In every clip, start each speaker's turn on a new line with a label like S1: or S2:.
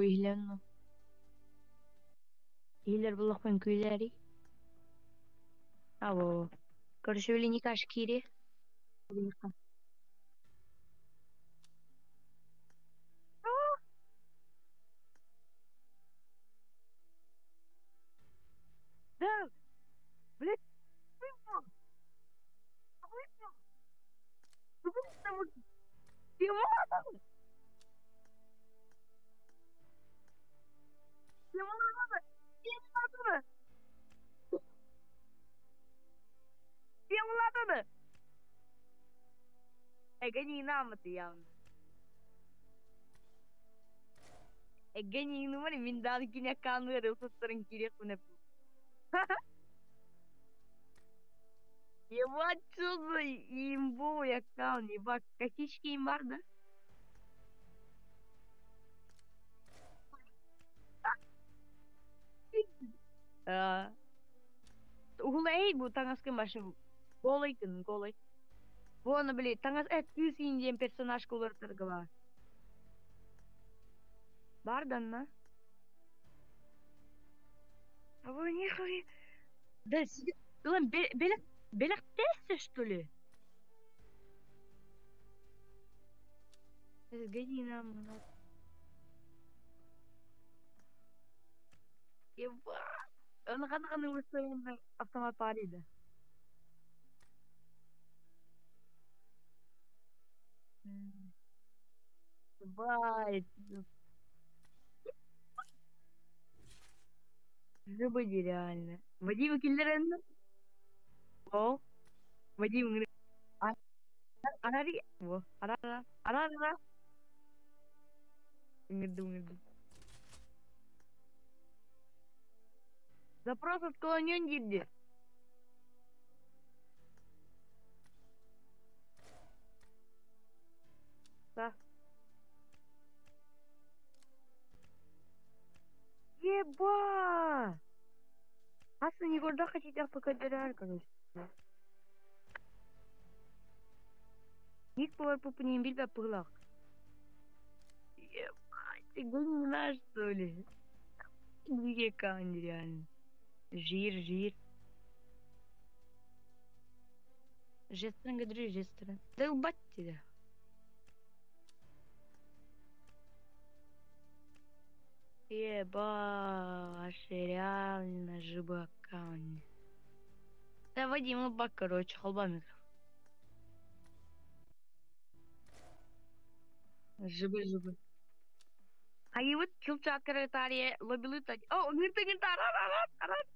S1: ihlenno. Ihler bulakpan köyleri. Abo. Karışöyle nikaş kiri. Да, блядь, Ganhei no mano, me dá aqui na câmera, eu sou tranquila com a Eu acho imbo ya kauni bak kaçış kim vardı? Hulay bu tangas ke başı golay kın golay. Bu onu bile tangas küs ince personaj kolor tırgıla. Bardan na? Abo не хуй. Да, ulan belak test что ли? Сгони нам. Еба. Onu kadar uğraşıyorum автомат парида. Бать. Зубы нереально. Вадим Киллерен. О, Вадим. Арари. Во. Арара. Арара. Ngedung. Запрос отклонен где? Да. Еба! Асы не горда хотите покадырар, короче. Ник повар попунем бильбе пылак. Ебать, ты гонишь, что ли? Где кань реально? Жир. Жестрен гадры, жестрен. Да убать тебя. Ебать, реально жиба кань. Да Вадима бак, короче, холбами. Жибы. А и вот килчат каратария лобилы тать. О, гырты арат.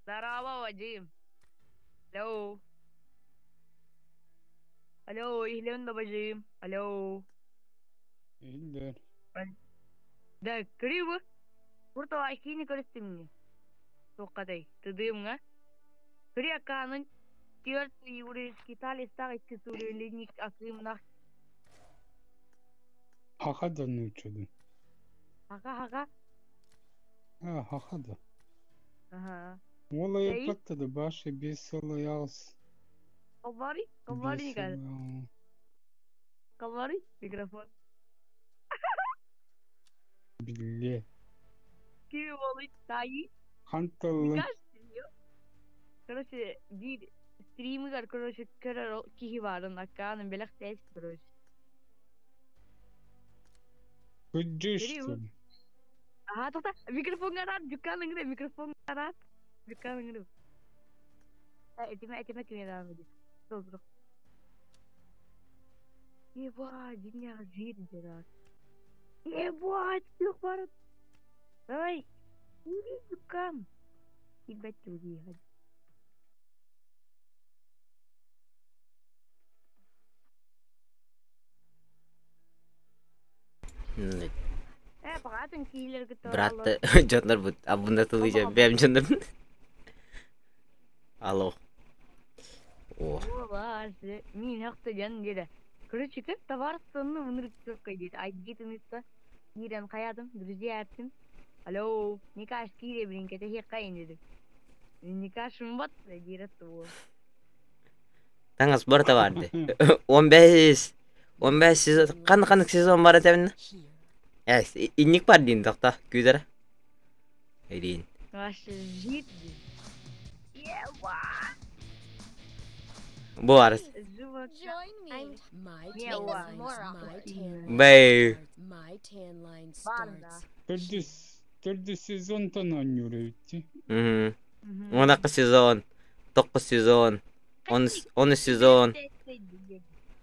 S1: Здорово, Вадим. Алло, Иглен да Вадим. Алло.
S2: İyiler.
S1: Да, криво. Burada aykini karıştırmıyor. Sokaday. Tadığımga. Kırıya kanın. Diğer yürüyüşki talista içi suriyelinik akımına.
S2: Haka da ne uçuyordun?
S1: Haka.
S2: Haka da.
S1: Aha.
S2: Olaya patladı. Başı bir solo yaz.
S1: Kavari gel. Kavari mikrofon.
S2: Bilye.
S1: Kimi balık tayi.
S2: Hantalı.
S1: Kaç diyor. Короче, bir stream'i var. Короче, kırar kişi var. Kanın belak test короче.
S2: Hüccüştüm.
S1: Aha, tata. Mikrofon karat. Dükkan ngere. Mikrofon karat. Dükkan ngere. Этиме кime devam ediyor. Dur. Ебать, меня жить дерат. Ебать, всех пару. Ай, иди дукан. Ебать, уехать. Братан киллер готов.
S3: Брат, Джондар будет. Абунда тулыйча. Бем Джондар. Алло. О.
S1: Боже, мен ақтыган деді. Короче, как товар сонны вынырып дейді. Айтгетін ұста. Нирен қаядым, друзья әптім. Алло, никаш кире блин, кете хек қайын деді. Никаш мбат дейді ол.
S3: Tangaz burada vardı. 15 15 сезон. Қандай сезон бар етемін? Инник бар дейін тоқта. Көздері. Дейін.
S1: Аж жетті. Ева!
S3: Бұл арыз.
S1: Живот.
S4: Join me. My
S1: Yeah,
S4: tan
S1: why?
S4: lines, my tan
S3: Бәй.
S4: lines, my tan line
S1: Банда.
S4: starts.
S2: Төрді сезонтан ойнайды.
S3: Онақы сезон. 9 сезон. 10 сезон.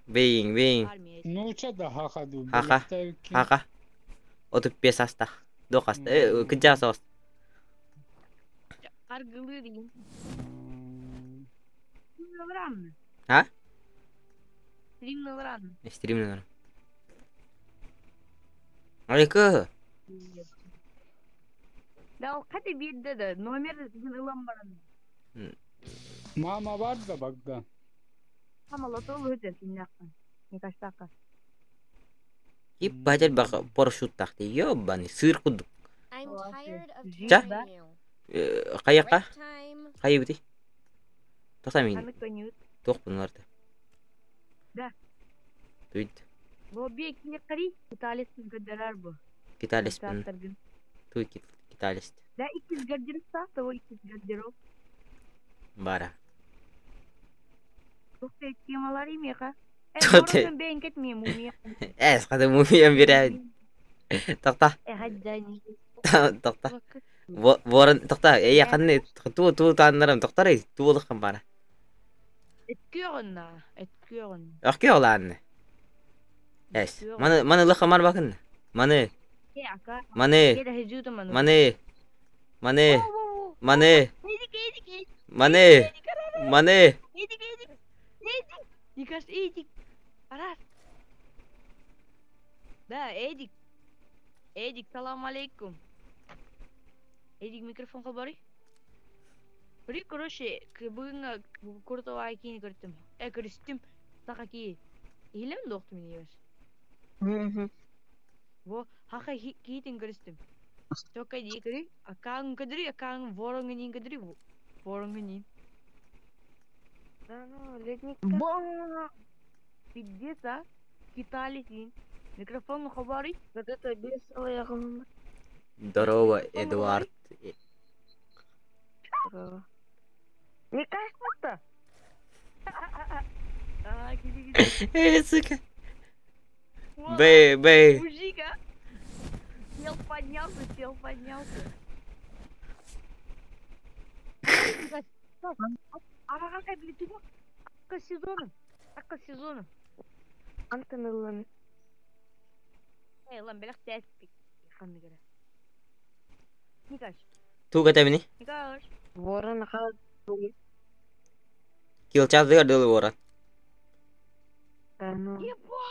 S3: Бейін.
S2: Нуча да хақаду.
S3: Хақа. Хақа. 35 астақ. Доқасты. Күнжа соғыз.
S1: Аргылы дейін. Стримнің ұраны.
S3: Ha?
S1: Стримнің ұраны.
S3: Стримнің ұраны. Алейкі.
S1: Да ол қате берді да. Номерді сіздің ұлан бараны.
S2: Мама бар да багда.
S1: Самолет ол өте сенляқтан. Не каштаққа.
S3: Ебать, бақа парашют тақты. Ёбаны, сыр құдық.
S4: I'm tired of
S1: Ja?
S4: telling you.
S3: Қаяққа?
S4: Break time.
S3: Қайы біті? Тоқта мен.
S1: Қамыт көңет.
S3: Тоқ бұнларды.
S1: Да.
S3: Түйді.
S1: Бұл бек не қари. Италиясын көддерар бұл.
S3: Киталиспін. Туй киталист.
S1: Да, икіз гардеров сақты, ол икіз гардеров.
S3: Бара.
S1: Тоқта темалар емеқа.
S3: Тоқта.
S1: Бұрынын бәйін кетмейм умеқ.
S3: Қады мумиям берәйін. Тоқта.
S1: Хаджани.
S3: Тоқта. Ворын, тоқта. Қанны. Ту танырым. Тоқтар ей. Туылыққан бара.
S1: Эткөрін.
S3: Ақке олағанны. Әс. Маны лыққамар бақын. Маны. Маны. Маны. Маны. Маны. Маны. Маны.
S1: Никаш, Эдик. Арас. Да, Эдик. Эдик, салам алейкум. Эдик, микрофонға бari. Бari, короче, бүгінгі куртова айкені көрттім. Көрістім. Сақа кей. Елем доқты мен ебеш. Во, хақа кейтін көрістім. Чоқа дей көрі. Акағын көдірі, акағын ворыңын көдірі. Ворыңын. Бонна! Пиздец, а? Китали син. Микрофон хабари. Вот это весело, я говорю.
S3: Здорово, Эдуард.
S1: Не кажется? Киди.
S3: Сука. Бэй.
S1: Мужик, а? Сел поднялся. Арағанға білетті ғой. Аққа сезоны. Антыны ланы. Лан бәліқ тәспік. Қанды кәрі. Никаш.
S3: Ту кәтәбіні?
S1: Никаш. Ворын қал.
S3: Килчазды көрділі ворын.
S1: Еба!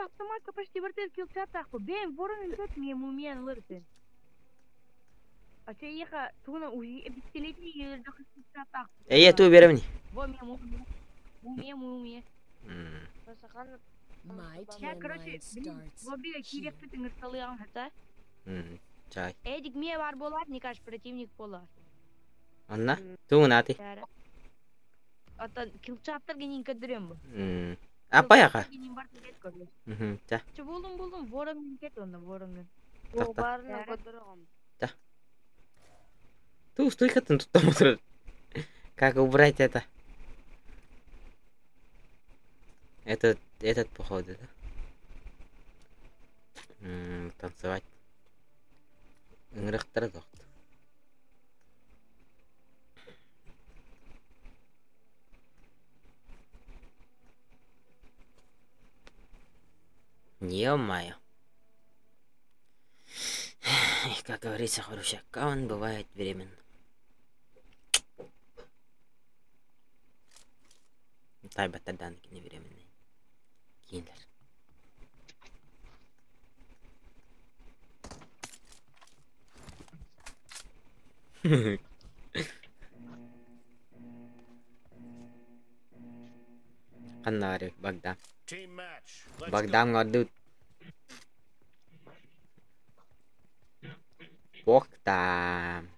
S1: Автоматка почти вертел килчат тақпы. Бәйін ворын үлгөт мен мумиян лырсын. А че еха туна узи бискелети ерді қыстыса тақ.
S3: Ту беремін.
S1: Во мумия.
S4: My
S1: Я,
S4: tan
S1: короче,
S4: line starts.
S1: во бига кирек бітін ұрсалыған хата.
S3: Чай.
S1: Эдик ме бар болар, не каш противник болар.
S3: Анна? Ту нати?
S1: Ата килчаттар генин көдірем бұл.
S3: Апа яқа?
S1: Генин бар кет көдір.
S3: Ча.
S1: Че болым, ворыңын кет онда, ворыңын.
S3: Тақта.
S1: Барына көдіріғам.
S3: Ту стойкатын тұттам отырыр. Как убрать это? Этот походу, да? Танцевать. Ыңырықтыр доқты. Ё-моё. Как говорится, хороший аккаунт бывает временно. Тайбаттар данки не временный. Киндер. Канари, Багдам. Багдам гадут. Поктам.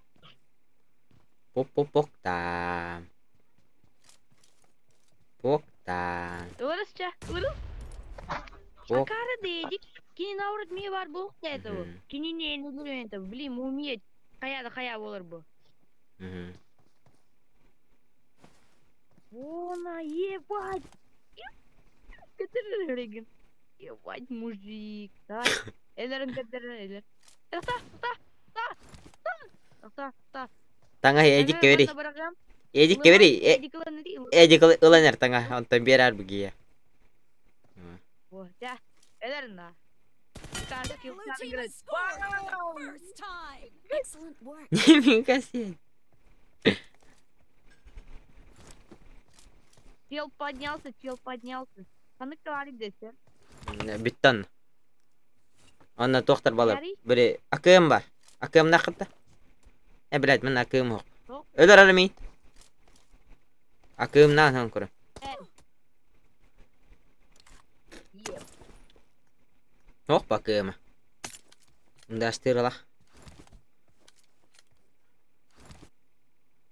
S3: Поктам. Tan.
S1: Urusça. Urus.
S3: Ок.
S1: Шакары дейдик. Кини наурат мие бар бұл қайты бұл.
S3: Мгм.
S1: Кини не нөлі Блин, мумия қая болар бұл.
S3: Мгм.
S1: Она, ебать. Кетерген. Ебать, мужик. Давай. Элерін кетерін, элер. Та.
S3: Таңа эдик кебери. Эдик кебери. Эдик ыланер таңа. Онтан берар бугия.
S1: Ya, элерін да.
S4: Blue team has scored for the first time. Excellent work.
S3: Немин касет.
S1: Чел поднялся. Қаны каларик десе.
S3: Биттан. Онна тоқтар балар.
S1: Ярый.
S3: Бири АКМ бар. АКМ нақытта. Блядь, мен АКМ хоқ.
S1: Жоқ.
S3: Өлөр арамейт. АКМ нан хан көрі.
S1: Еп.
S3: Хоқ ба АКМ. Унда стирила.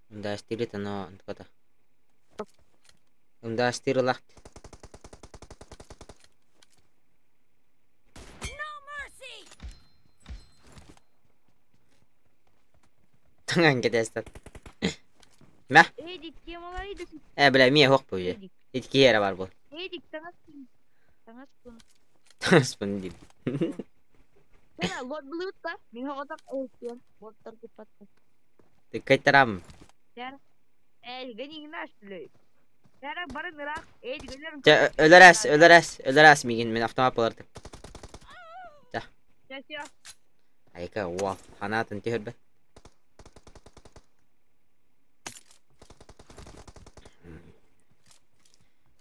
S3: Унда стирит, но антқата. Унда стирила.
S4: No mercy.
S3: Таңан кетестат. Мә?
S1: Эдик, кемалар едік.
S3: Бля, мие хоқ бұл же.
S1: Эдик.
S3: Эдик ері бар бұл.
S1: Эдик, таңаспын.
S3: Таспын дейм.
S1: Сена, лот бұлыт та. Мен хоғатақ өйткен. Боттар кепатты.
S3: Кайтарам.
S1: Сәрі. Гәнеген аштылы. Сәрі барын ырақ. Эдик,
S3: Өлөрәс меген мен автомат боларды.
S1: Сәсия.
S3: Айка, уал, ханатын төхір бі.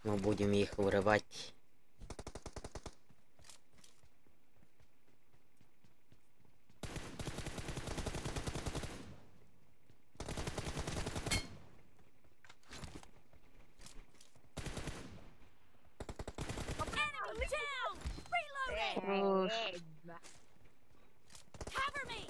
S3: Мы будем их вырывать.
S4: Enemy down. Reloading. Cover me.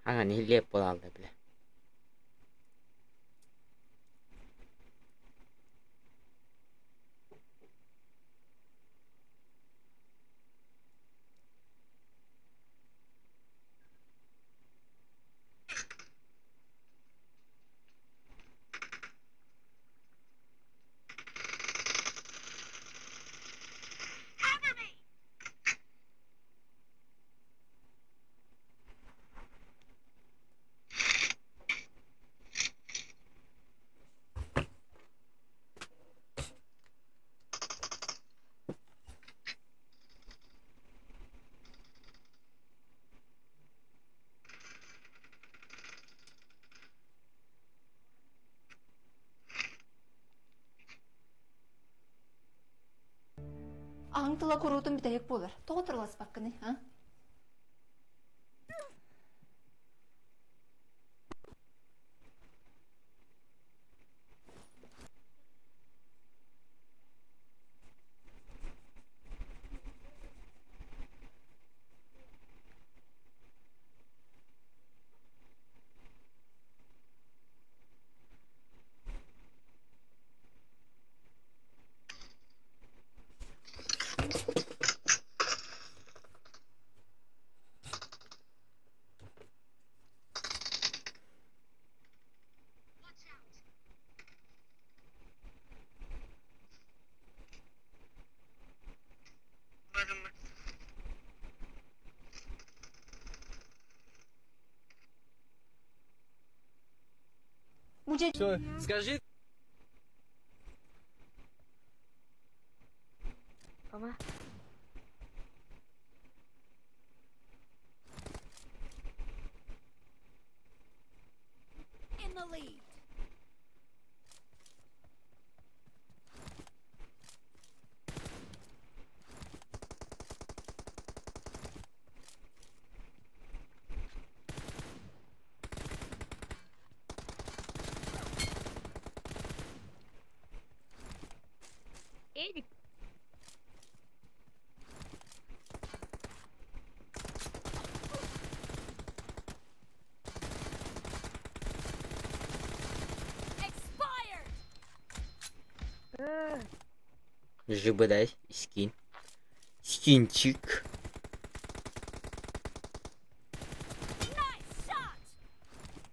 S3: Ага, не леп болалды, бля.
S5: Аңтыла көрутун битек болар. Тоғытырлас баққыны, а? Мужа...
S6: Скажи.
S1: Ама.
S4: In the lead.
S3: Жибыдай, скин. Скинчик.
S4: Nice shot.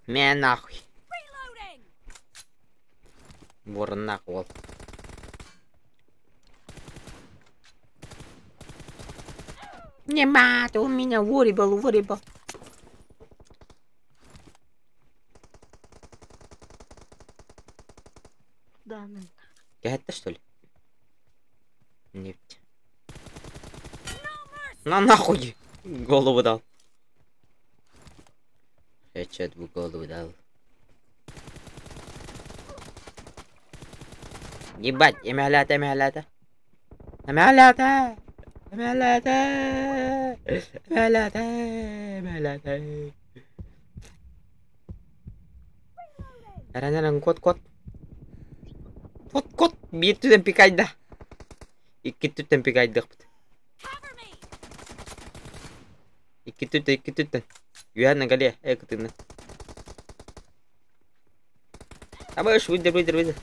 S3: Мя нахуй.
S4: Reloading.
S3: Ворон нахуй ол. Нема, у меня ворибал.
S1: Да, ну.
S3: Это что ли? Нефть. На нахуй! Голову дал. Хедшот в голову дал. Ебать, эмялята. Аран кот. Кот. Bir tüten pikayda. İki tüten pikayda.
S4: Cover me.
S3: İki tüten. Yuhan kali ya, kutuna. Abas, wider.
S4: Reloading.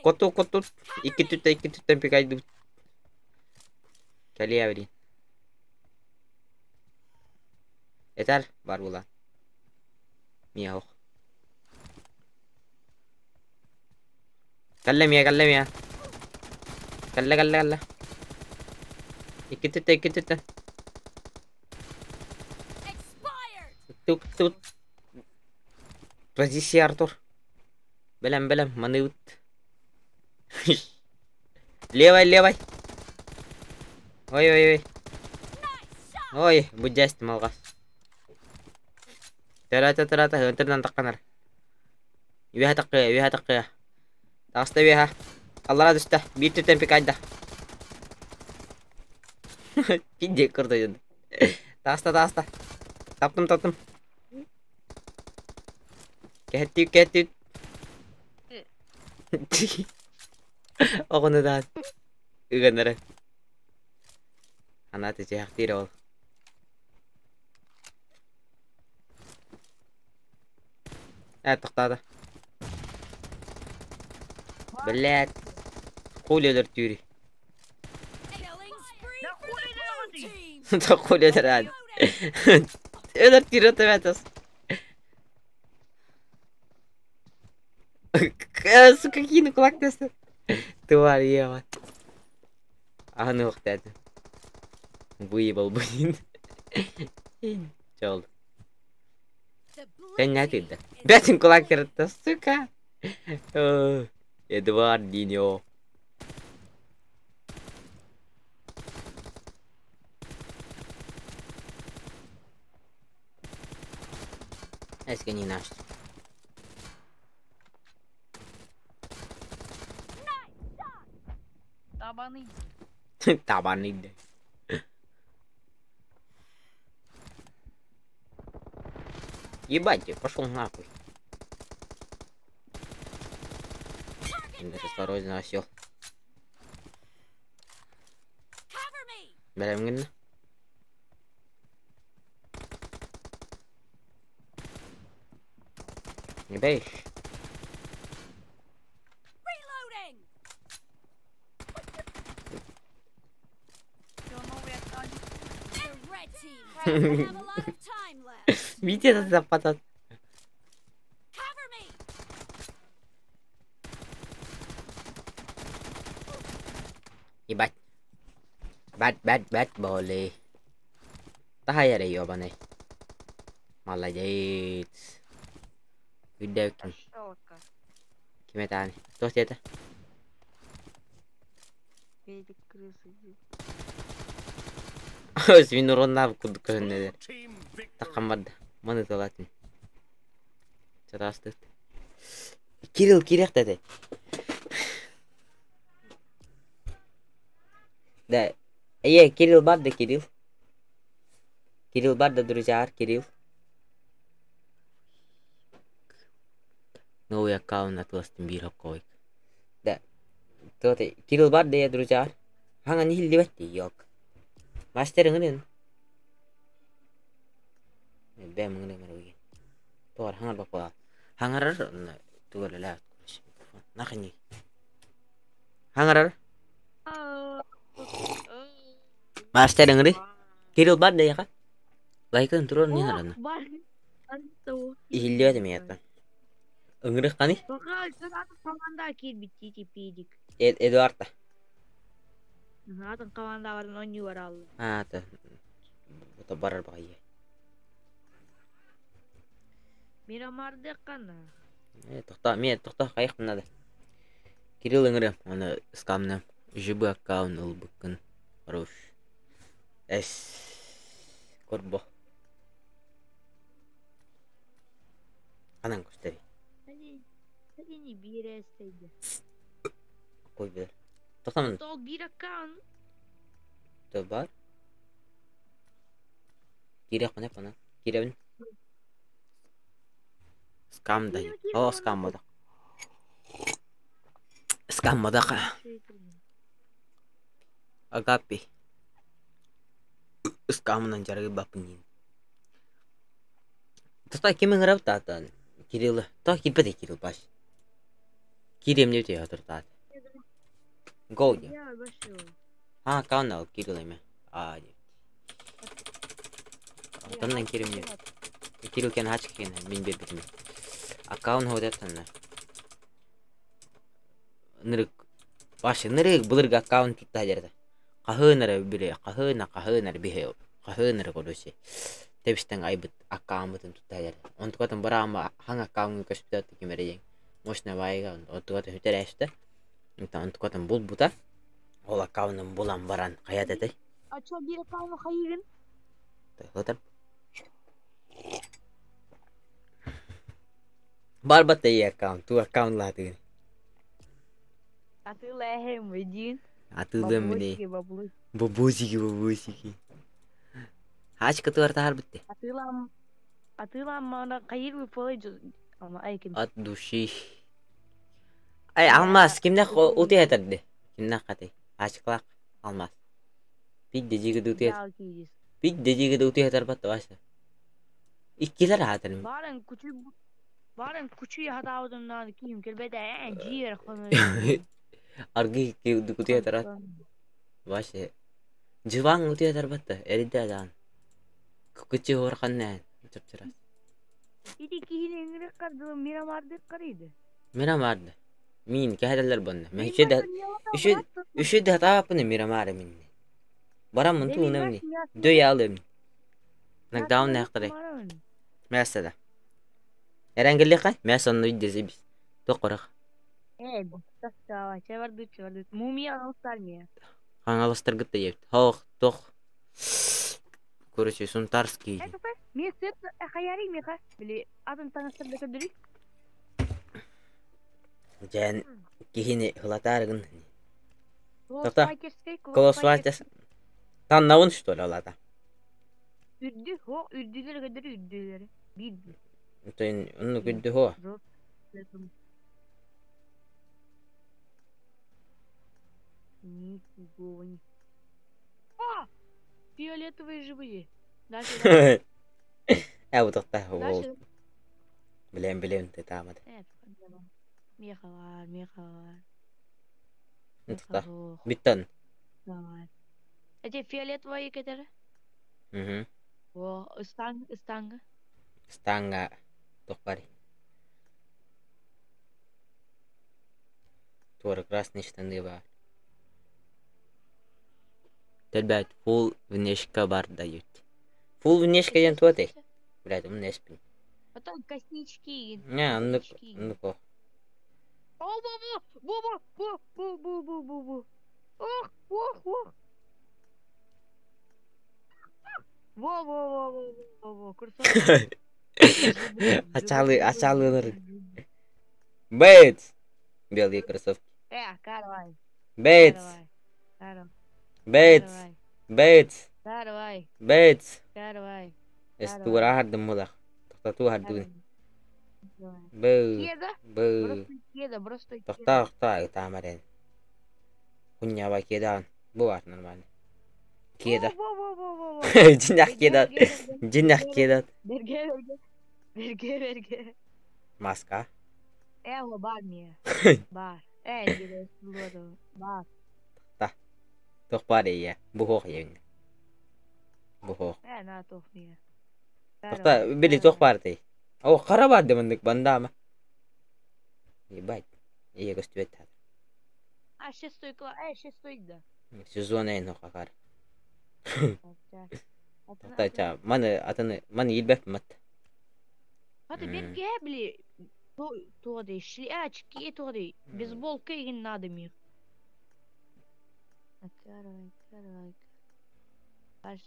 S3: Kotu. İki tüten pikayda. Kali ya verin. Yeter, var bu lan. Miyav. Kallem ya. Kalla. İki tüten.
S4: Expired.
S3: Тут. Позиция, Артур. Белем, манют. Левой. Ой.
S4: Nice shot.
S3: Ой, будь малгас. Тарата, хөнтерден такканар. Юha таққия. Таста юha. Аллара düştü. Bir tüten pikayda. Пиндек кырды енді. Таста. Таптым. Кәттіп. Оғыны да. Үгенлері. Ана тече хақтері ол. Тоқтады. Блядь. Қулелер түйрі.
S4: Killing spree for the blue team.
S3: Қулелер әлі. Өлер түйрі өтіп әтіз. Сука, кино кулак тесті. Тварь, ебать. Аны оқтады. Выебал, блин. Чол.
S4: The blue
S3: Sen ne
S4: team
S3: dedi?
S4: is
S3: Betin kulak kırıttı. Suka. Eduardinho. Eski не наш.
S1: Табаны.
S3: Табанıydı. Ебать, пошел нахуй. Осторожно, осел.
S4: cover me.
S3: Берем гына. Не бей.
S4: Reloading. The red team doesn't have a lot of time left.
S3: Видите этот запатат?
S4: Cover me.
S3: Ебать. Бат, боли. Тахая да ёбаный. Молодец. Видеокин.
S1: Пошёлка.
S3: Кime tane? Dost yeter.
S1: Педик крысы.
S3: Свин урonna куду көннедер. Такамбарды. Маны талатын. Чарасты. Кирилл керек dedi. Да. Кирилл бар да, Кирилл. Кирилл бар да, друзья, Кирилл. Новый аккаунт атластын бир окойк. Да. Тоты Кирилл бар да, друзья. Хаңан хилди бетти, yok. Мастерың ынын. Бәм ыңын мөрөйген. Тор хаңар бак бала. Хаңарар тугырлы ләт. Нахни. Hangarar. Master ngeri. Kiril bad ya kan? Laikan turun nih harana.
S1: Var. Anto.
S3: İhilliyor demi yatan. Ngeri kani?
S1: Bakal zaten kavanda kid bitti tipidik.
S3: Eduard da.
S1: Zaten kavanda var onu var Allah.
S3: Ha ta. Bu da barar bakayı.
S1: Miramar'da kana.
S3: Tohta kayak mana dah. Kiril ngeri. Ana skamna. Jibu account ulbukun. Harus. Korbo. Kanan gösteri.
S1: Hadi ni bir esteydi.
S3: Koy bir. Tohtaman.
S1: Tol bir akan.
S3: Tobar. Kira kone kone. Kira bin. Scam da. Oh scam moda. Scam moda ka. Agapi. Scam nan jaragi bapungin. Tohta kim ngarap tatan. Kiril. Toh kipet kiril pas. Kirim ne diyor tohta. Go ya.
S1: Ya başlıyor.
S3: Ha kau na kiril me. Ah. Tannan kirim ne. Kiril kan haç ken min bir bitim. Account hoda tanna. Nırık. Başı nırık bulur account tutta jarda. Kahınara bile kahınara bihe. Kahınara kodosi. Tebisten aybet account'ın tutta jarda. Ontu katan barama hang account kaspita kimereyeng. Mosna vayga ontu katan hütereste. Ontu katan bul buta. Ol account'ın bulan baran kaya dete.
S1: Aço bir akan hayırın.
S3: Hotar. Barbat da iyi account. Tu account lah tu.
S1: Atı lehem vecin.
S3: Atıldım mı ne?
S1: Babuş.
S3: Babusi ki. Haç katı var tahar bitti.
S1: Atılan mana kayır bir polaycı. Ama aykim.
S3: At dushi. Ay almaz. Kimde uti yeterdi. Kimde katı. Açıklak almaz. Pik deci gibi uti yeter. Pik deci gibi uti yeter battı başta. İkkiler hatırım.
S1: Baren kuçuyu hata odundan kim kelbede en ciğer konu.
S3: Argi ki uti yeter at. Başta. Jivang uti yeter battı. Eride dan. Kukucu horkan ne? Çapçıras.
S1: İdi ki yine ingre kardı Miramar'da karıydı.
S3: Miramar'da. Min kahederler bana. Men üşüdü hata yapını Miramar minni. Baram mı tu ne? Döy alım. Nak down ne kadar? Mesela. Herhangi kay? Mesela ne diyeceğiz biz? Tokorak.
S1: Bu tasava çevirdi. Mumya alsar mı?
S3: Hangalastır gitti yet. Hoh tok. Короче, Сунтарский.
S1: Мен сөт хаяри меха. Били атын таныстыр да көдүрүк.
S3: Жан кихини хлатаргын.
S1: Тота.
S3: Колосвайтес. Там навын что ли алата?
S1: Үрдү, үрдүлөр көдүрү үрдүлөр. Бир.
S3: Тен уну көдү хо.
S1: Нифига. Фиолетовые живые. Дальше.
S3: Bu tohta hol. Bilem te tamam.
S1: Meha var.
S3: Tohta. Bitten.
S1: Var. Эти фиолетовые которые? О, станга.
S3: Stanga tohpari. Твор красный штаны бар. Ребят, full внешка бар дают. Full внешка я туате. Блядь, он не спит.
S1: Потом коснички.
S3: Не, ну-ка.
S1: О, бу. Ох. Во. Красавчик.
S3: Açalılır. Бэйц. Белые кроссовки.
S1: Карвай.
S3: Бэйц.
S1: Карвай.
S3: Estuvara hardım mıdak. Tohta hardım.
S1: Кеда, просто
S3: Tohta tamaren. Kunya bak kedan. Bu var normal. Keda. Cinnak kedan.
S1: Verge.
S3: Maska.
S1: Evo bar mi je. Bar. Gide suluyordu. Bak.
S3: Tok var ya. Bu hok yevni. Bu hok.
S1: Na tohmiye.
S3: Tokta biri tok var dey. O kara var demendik banda ama. Ебать. Я гостю это.
S1: А шестой класс. Шестой да.
S3: Сезон эн хокар.
S1: Атча.
S3: Тача, маны илбеп мат.
S1: Hadi ben gebli. Тоди, шлячки, тоди. Бейсболка и надо мне. Карай. Аж.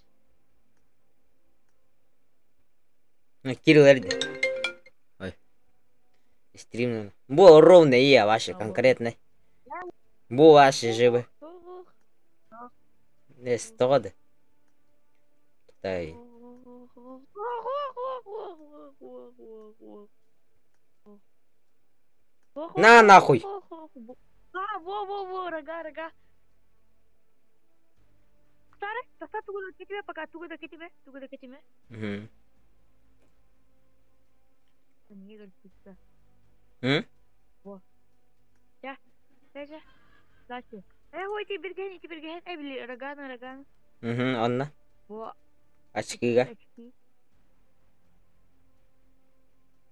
S3: Кирилл эрди. Ой. Стрим. Бу ровно я ваши конкретно. Бу ваши живы. Не стоды. Тай. На нахуй.
S1: Во, рога. Старый, достать туго к тебе, пока туго к тебе. Не говорится. Во. Я. Дальше. Ой, теперь гань. Били, рога.
S3: Анна.
S1: Во.
S3: Очкига.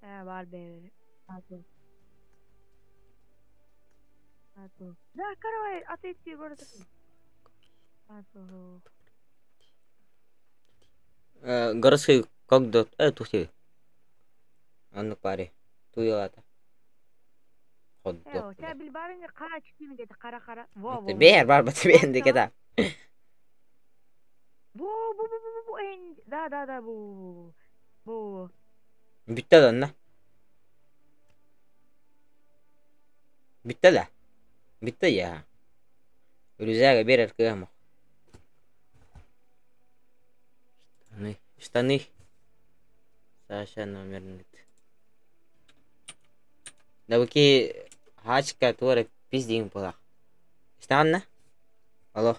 S1: Var be. Ату. Да, каравай, отойти город. Ату.
S3: Городской когда тухти. Анна паре. Туялата.
S1: О, тебя билбарың қара чикин деді, қара. Во.
S3: Бер бар бат бенде кета.
S1: Во. Да, во.
S3: Bitti lan ne? Bitti la. Bitti ya. Рюкзак берет кому. Штаны. Саша номер нет. Да выки хачка твора пиздим была. Станна? Алло.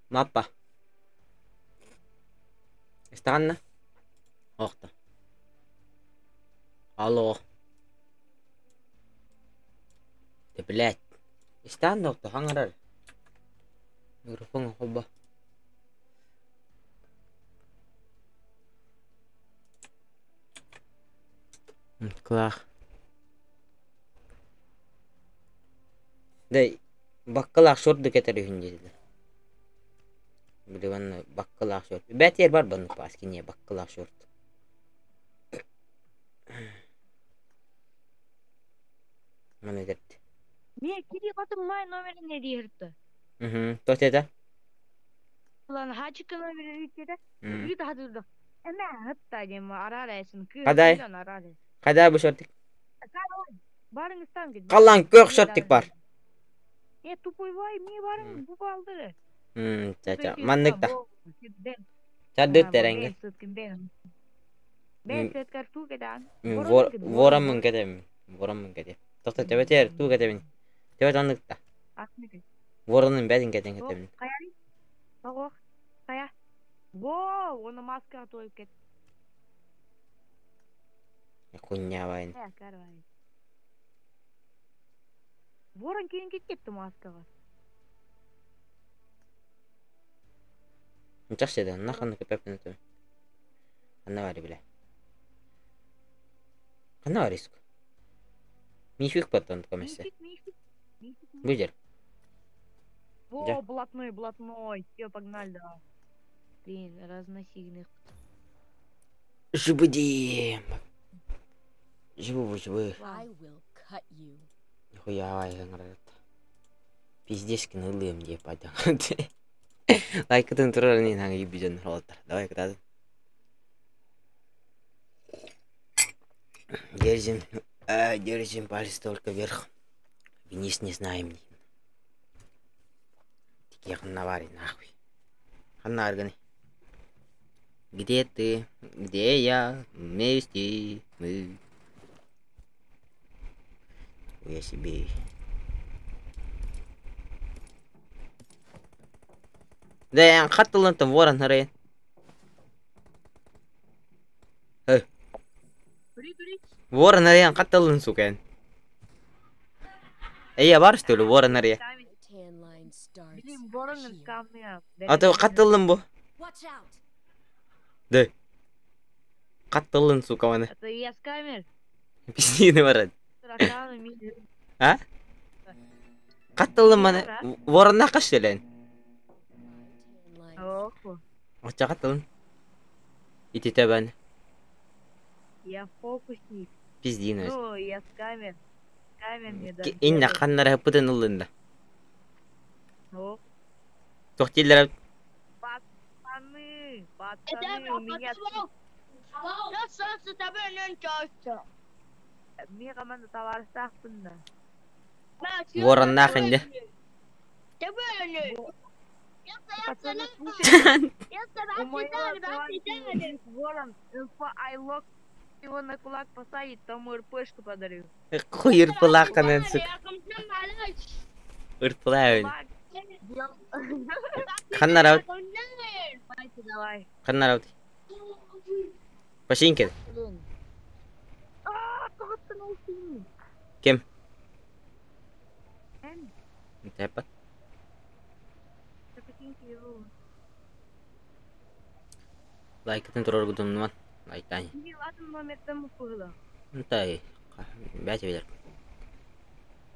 S3: Маппа. Станна? Охта. Алло. Ты, блядь. Станна, охта, хангар. Микрофон хоба. Клах. Дай, баккалах шорт кетери хүнжейді. Bilevan bakkala short. Bet yer var bana paski niye bakkala short. Mana derdi.
S1: Niye kiri katım may nomeri ne diyirdi?
S3: Toteda.
S1: Ulan hacıkı nomeri rütede. Bir daha durdu. Ama hatta diyeyim ararasın.
S3: Kaday? Kaday bu shortik?
S1: Barın istan git.
S3: Kalan kök shortik var.
S1: Ne tupuy vay mi barın bu baldı.
S3: Caca. Mandık da. Çadık terengi.
S1: Ben setkar tu kedan.
S3: Voramın kedem. Tokta tebet yer tu kedemin. Tebet andık da. Voranın bedin kedin kedemin.
S1: Kaya. Во, onu maske atoyup ket.
S3: Kunya vayın.
S1: Voran keyin ketti maskaga.
S3: Muchas gracias, no han que pepe no te. Annavari bile. Annavari. Мифик потом комессе. Выдер.
S1: Во, блатной. Все, погнали, да. Блин, разносильных.
S3: Жибуди. Живу.
S4: I will cut you.
S3: Нихуя, говорит. Пиздец, кинулым где падал. Лайкатын турар не надо ебиден ролтер. Давай куда-то. Держим палец только вверх. Вниз не знаем. Такие ханавари нахуй. Ханарганы. Где ты? Где я? Вместе мы. Я себе. Да я хаттылын там ворон харай. Ворон ариян каттылын сукен. Бар что ли, ворон ария.
S4: Tan line starts.
S1: Bizim boranın
S4: here.
S1: kamya.
S3: Аты каттылын бу.
S4: Watch out.
S3: Да. Каттылын сука мана.
S1: Это я с камер.
S3: Пиздины барат.
S1: Тараканы мидер.
S3: А? Каттылын мана. Воронна каштелен.
S4: Tan line.
S1: Охо.
S3: Оча каттылын. Ити тебен.
S1: Я фокусник.
S3: Пиздины.
S1: Ну, я с камер. Камер мне да.
S3: Инна каннара хаппытын улында.
S1: Ох.
S3: Тохтиллер
S1: Пацаны, у меня...
S6: Я солнце тебе не чувствую.
S1: Мне команда товарищах бunda.
S3: ворон нахынды.
S6: Тебе не.
S1: Пацаны,
S6: Я
S1: слушайте, у
S6: стараюсь
S1: моего
S6: так,
S1: товарища ворон ЛФ Айлок его на кулак посадит, тому РПшку подарю.
S3: Хуй ырпылак канан сук. Ырпылай. Каннара
S1: Давай.
S3: каннара. Пашинке.
S1: Тоқтың
S3: Кем?
S1: Мен,
S3: Тепа. Лайктын турар гудумнан. Лайктан.
S1: не ладно номерді мұқылы.
S3: Нтай. Бәте билер.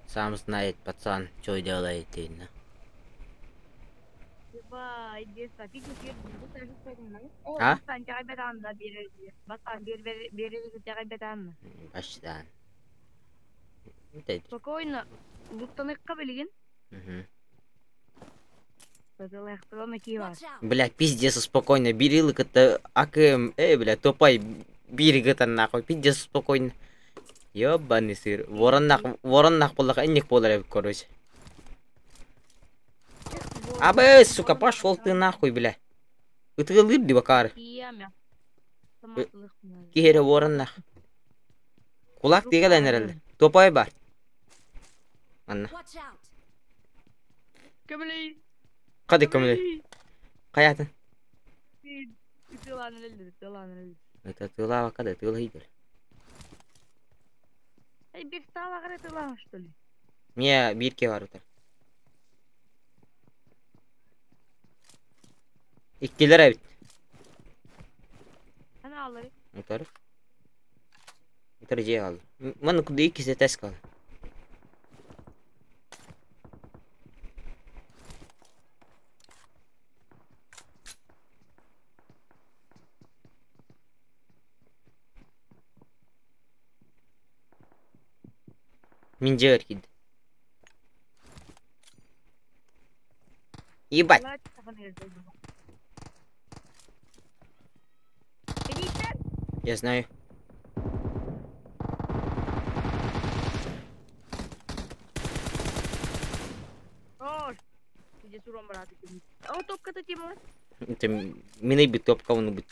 S3: Сам знает пацан, что делает дейін.
S1: Ебай, деса, видишь,
S3: А?
S1: Басқан жағайбетанына береді. Басқан береді жағайбетанына.
S3: Баштан. Нтай.
S1: Спокойно, бұттаныққа білген. Пожалуйста, кива.
S4: Watch out.
S3: Блядь, пиздец, спокойно. Берил это АКМ. Блядь, топай. Берег это нахуй. Пиздец, спокойно. Ёбаный сыр. Ворон нах полах, энник поларев, короче. Абы, сука, пошел ты нахуй, бля. Это лып дивакар.
S1: Кияме.
S3: Кихере ворон нах. Кулак дегелен herhalde. Топай бар. Анна.
S4: Watch out.
S1: Көмілей.
S3: Кады көмілі. Қаятын.
S1: Тыланы өлді.
S3: Это тылава кады, тыла идер.
S1: Эй, бір стала қарай тыланы, что ли?
S3: Мне бирке бар отыр. Иккелер әбіт.
S1: Ана алыр.
S3: Отыр. Отыр жей алды. Мұны күнде иккесе тәс қалды. Мен жер киді. Ебать. Я знаю.
S1: Ош. Иди суром брат. А вот топка-то тема.
S3: Это меней бит топ кого-нибудь.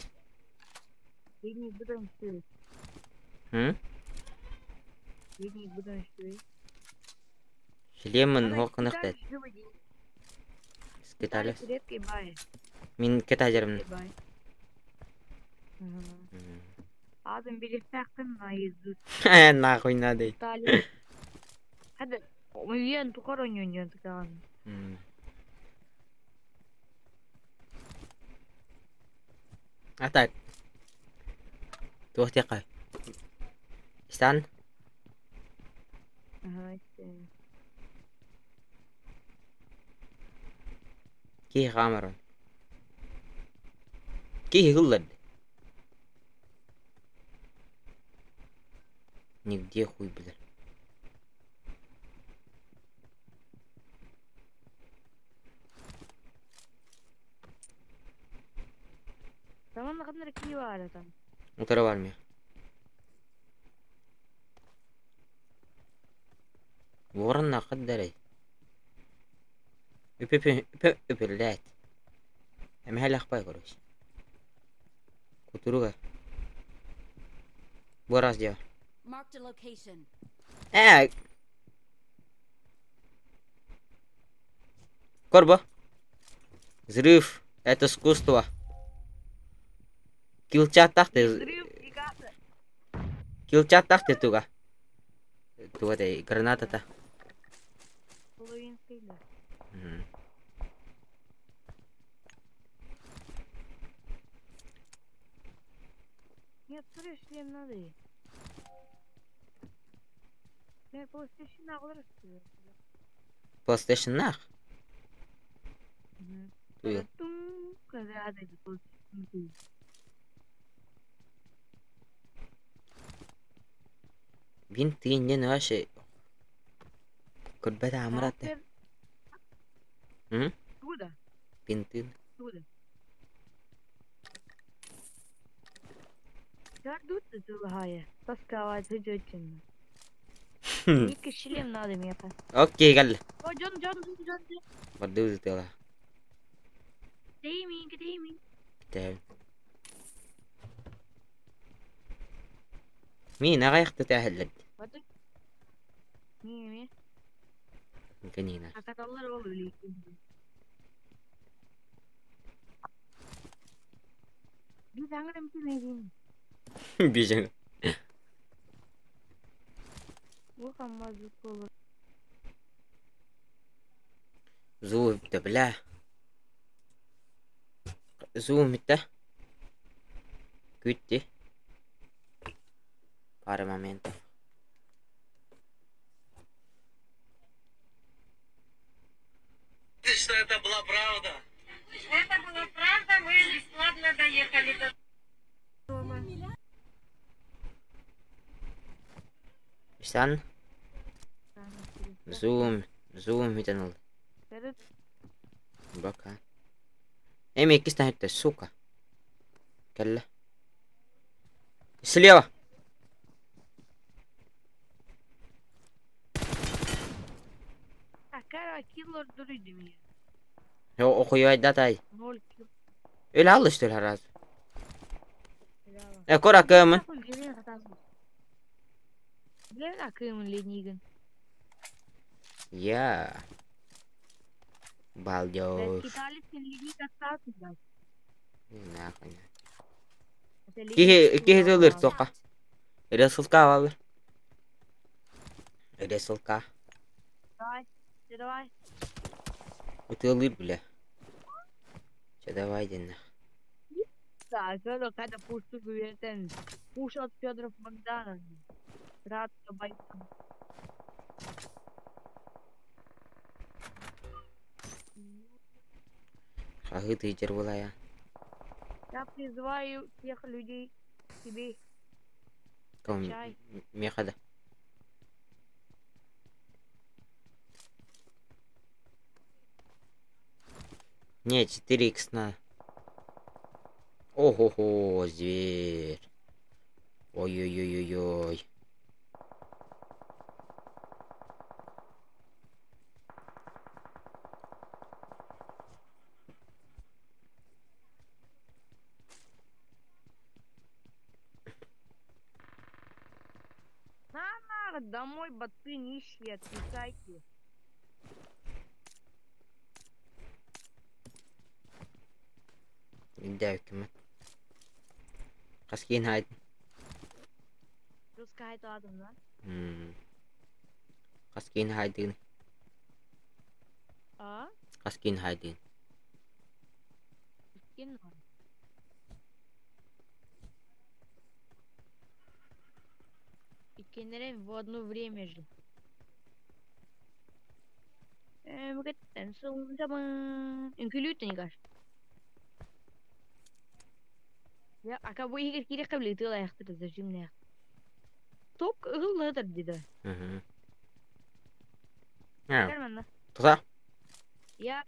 S1: Бедный будем что? Бедный будем что?
S3: Шлемін хоқынық дәд. Скиталес.
S1: Редкий бай.
S3: Мен кета жерімін.
S1: Бай. Adam biri sakın ayızdı.
S3: Нахуй надо.
S1: Стали. Hadi. Uyuyan tukar oynuyorsun tukar.
S3: А так. Тух тяка. Стан.
S1: Ага, işte.
S3: Ки камерон. Ки гуллад. Нигде хуй, блядь.
S1: Tamam ne kadar ki var adam.
S3: Утро в армии. Ворон нахуй дарей. Үперләт. Әмі хәл ақпай көріш. Кутуруға. Бораз дева.
S4: Marked a location.
S3: Корбо. Взрыв. Это искусство. Килчат тахты.
S1: Взрыв и гасы.
S3: Килчат тахты туга. Туга да граната-то.
S1: Половин сейда. Нет, смотри, шлем надо. Я PlayStation alırız diyor.
S3: PlayStation нах.
S1: Когда тум, когда это PlayStation.
S3: Бин тиңнен аше. Курбата амраты.
S1: Туда,
S3: Бин тин.
S1: туда. Жардут тылгая. Таскавать хыжочын. Екі шлем надо мне.
S3: Окей, гал.
S1: О, Джон.
S3: Бардуз тела.
S1: Деймин.
S3: Тәв. Мин агайыкты тәһәлләд.
S1: Вот. Не.
S3: Канина.
S1: Акаталар ол үлейкен. Bir tane mi?
S3: Бижен.
S1: Bu hamazlık olur.
S3: Зуу битте бля. Зуу митте. Күтти. Пара моментов.
S7: Что это была правда?
S6: Это была правда, мы бесплатно доехали до дома.
S3: İşte zoom miten oldu.
S1: Evet.
S3: Bak ha. Emi ikisi tane de suka. Kelle. Слева.
S1: Akara killer duruydu mu?
S3: Yo okuyor datay.
S1: 0 kill.
S3: Öyle alıştır herhalde. Kora kımın.
S1: Gel akımın lenigin.
S3: Ya. Balyo.
S1: Belki talisin lenig atsasın ben.
S3: Ne yapayım? Kihi olur toka. Resulka var. Resulka.
S1: Давай.
S3: Utulur bile. Давай dinle.
S1: Так, когда пушу güverten. Push от Федоров Богданов. Рад бойцам.
S3: Шахы тычер была я.
S1: Я призываю всех людей к себе.
S3: Ком
S1: Чай.
S3: мехада. Не, 4х на. Ого-го, зверь. Ой-ой-ой-ой-ой.
S1: На, домой, баты нищие, отвлекайте.
S3: Иди кем. Каскин хайд.
S1: Русская это adam lan.
S3: Каскин хайдин.
S1: Aa,
S3: Каскин хайдин.
S1: kim var? İkilere в одно время же. Букеттен соңында инкулютен гаш. Я ака бу игер кире кабли тыла яхты зажимне. Ток ылыдыр диде. Нормально.
S3: Туда.
S1: Я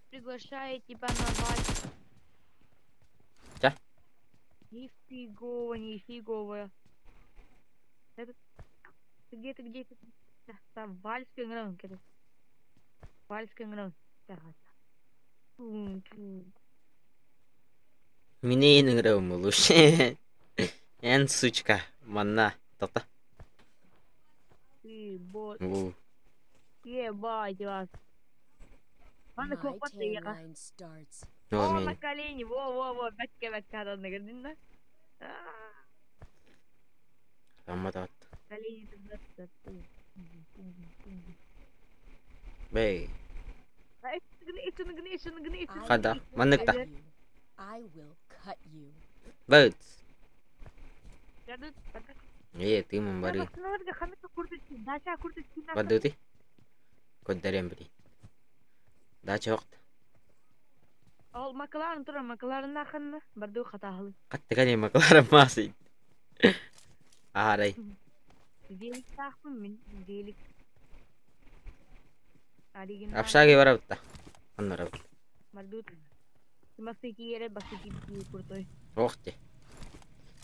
S1: приглашаю тебя на вальс.
S3: Да?
S1: Нифигово. Это... Где ты? Да, там вальский гран, короче. Вальский гран. Так.
S3: Минейн играл лучше. Эн сучка. Манна. Тота.
S1: Ты бот.
S3: У.
S1: Ебать вас. Ладно,
S4: My
S1: копот
S4: tan
S1: ехал.
S4: line starts.
S1: О, на колени. Во. Бэкке, надо, говорит, да?
S3: Amma da at.
S1: Колени туда.
S3: Bey.
S1: Гнись.
S3: Kada. Manıkta.
S4: I will cut you.
S3: Bıt.
S1: Дадут.
S3: Ты мамбари.
S1: Останови, хамита курточки. Дача курточки.
S3: Бадути. Koddarem biri. Dacha waqt.
S1: Ол макларын тұра, макларын нақынны. Барды қатағылы.
S3: Qatta kali maklaram masid. Aray.
S1: Велик тақпын мен. Велик.
S3: Apshagi warabta. Annara.
S1: Барды. Масыки ере, басыки бии куртой.
S3: Waqti.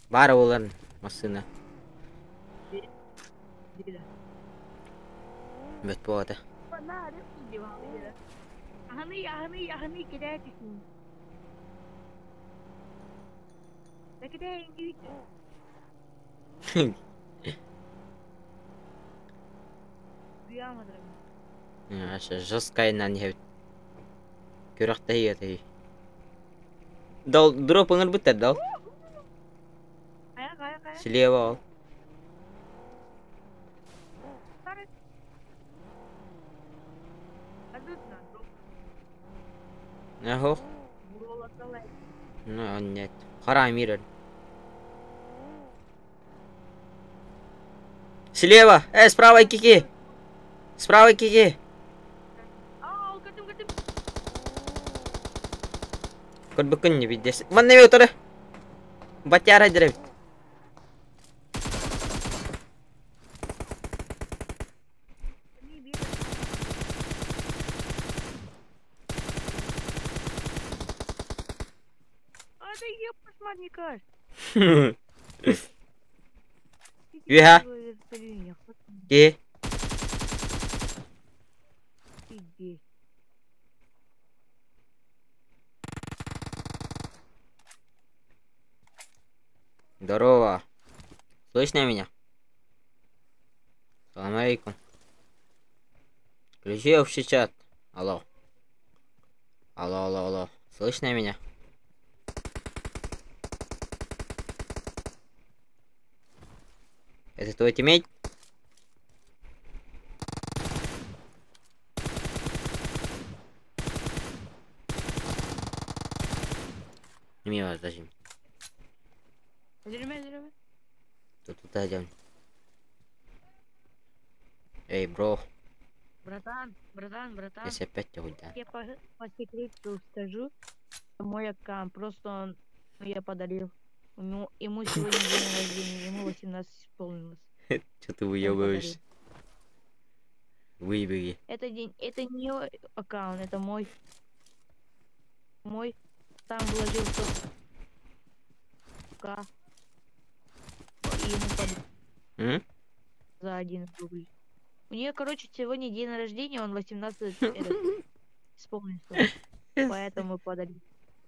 S3: Bara olan masına.
S1: Дебиля.
S3: Bet bu ada.
S1: Бана, арес издевал. Ағаны, кидайте с ним. Да кидай, не видите. Дuyamadım.
S3: Aşağı жесткая на не. Körəkdə yeyədi. Dal drop ngel beter dal.
S1: Ayak.
S3: Слева al.
S1: Sarıt. Adutna.
S3: Ne ho?
S1: Бурола салай.
S3: Ne нет. Қара мирен. Слева. Справа кики. Справа кики.
S1: Ау, катым.
S3: Кот быкын не видес. Вон не витаре. Батяра дерев.
S1: А да ёпта, смадникаш.
S3: Юха. Ки.
S1: Иди.
S3: Здорово. Слышно меня? Салам алейкум. Включи общий чат. Алло. Алло. Слышно меня? Это твой тиммейт? Не вас даже.
S1: Жүрме.
S3: Тут идем. Эй, бро.
S1: Братан.
S3: Если опять тебя уйдет.
S1: Я по секрету скажу. Мой аккаунт, просто он, я подарил. Ему сегодня день рождения, ему 18 исполнилось.
S3: Что ты выебываешься? Выеби.
S1: Это не его аккаунт, это мой. Там вложил К. И ему подарил за 1 рубль. У нее, короче, сегодня день рождения, он 18 исполнился. Поэтому подарил.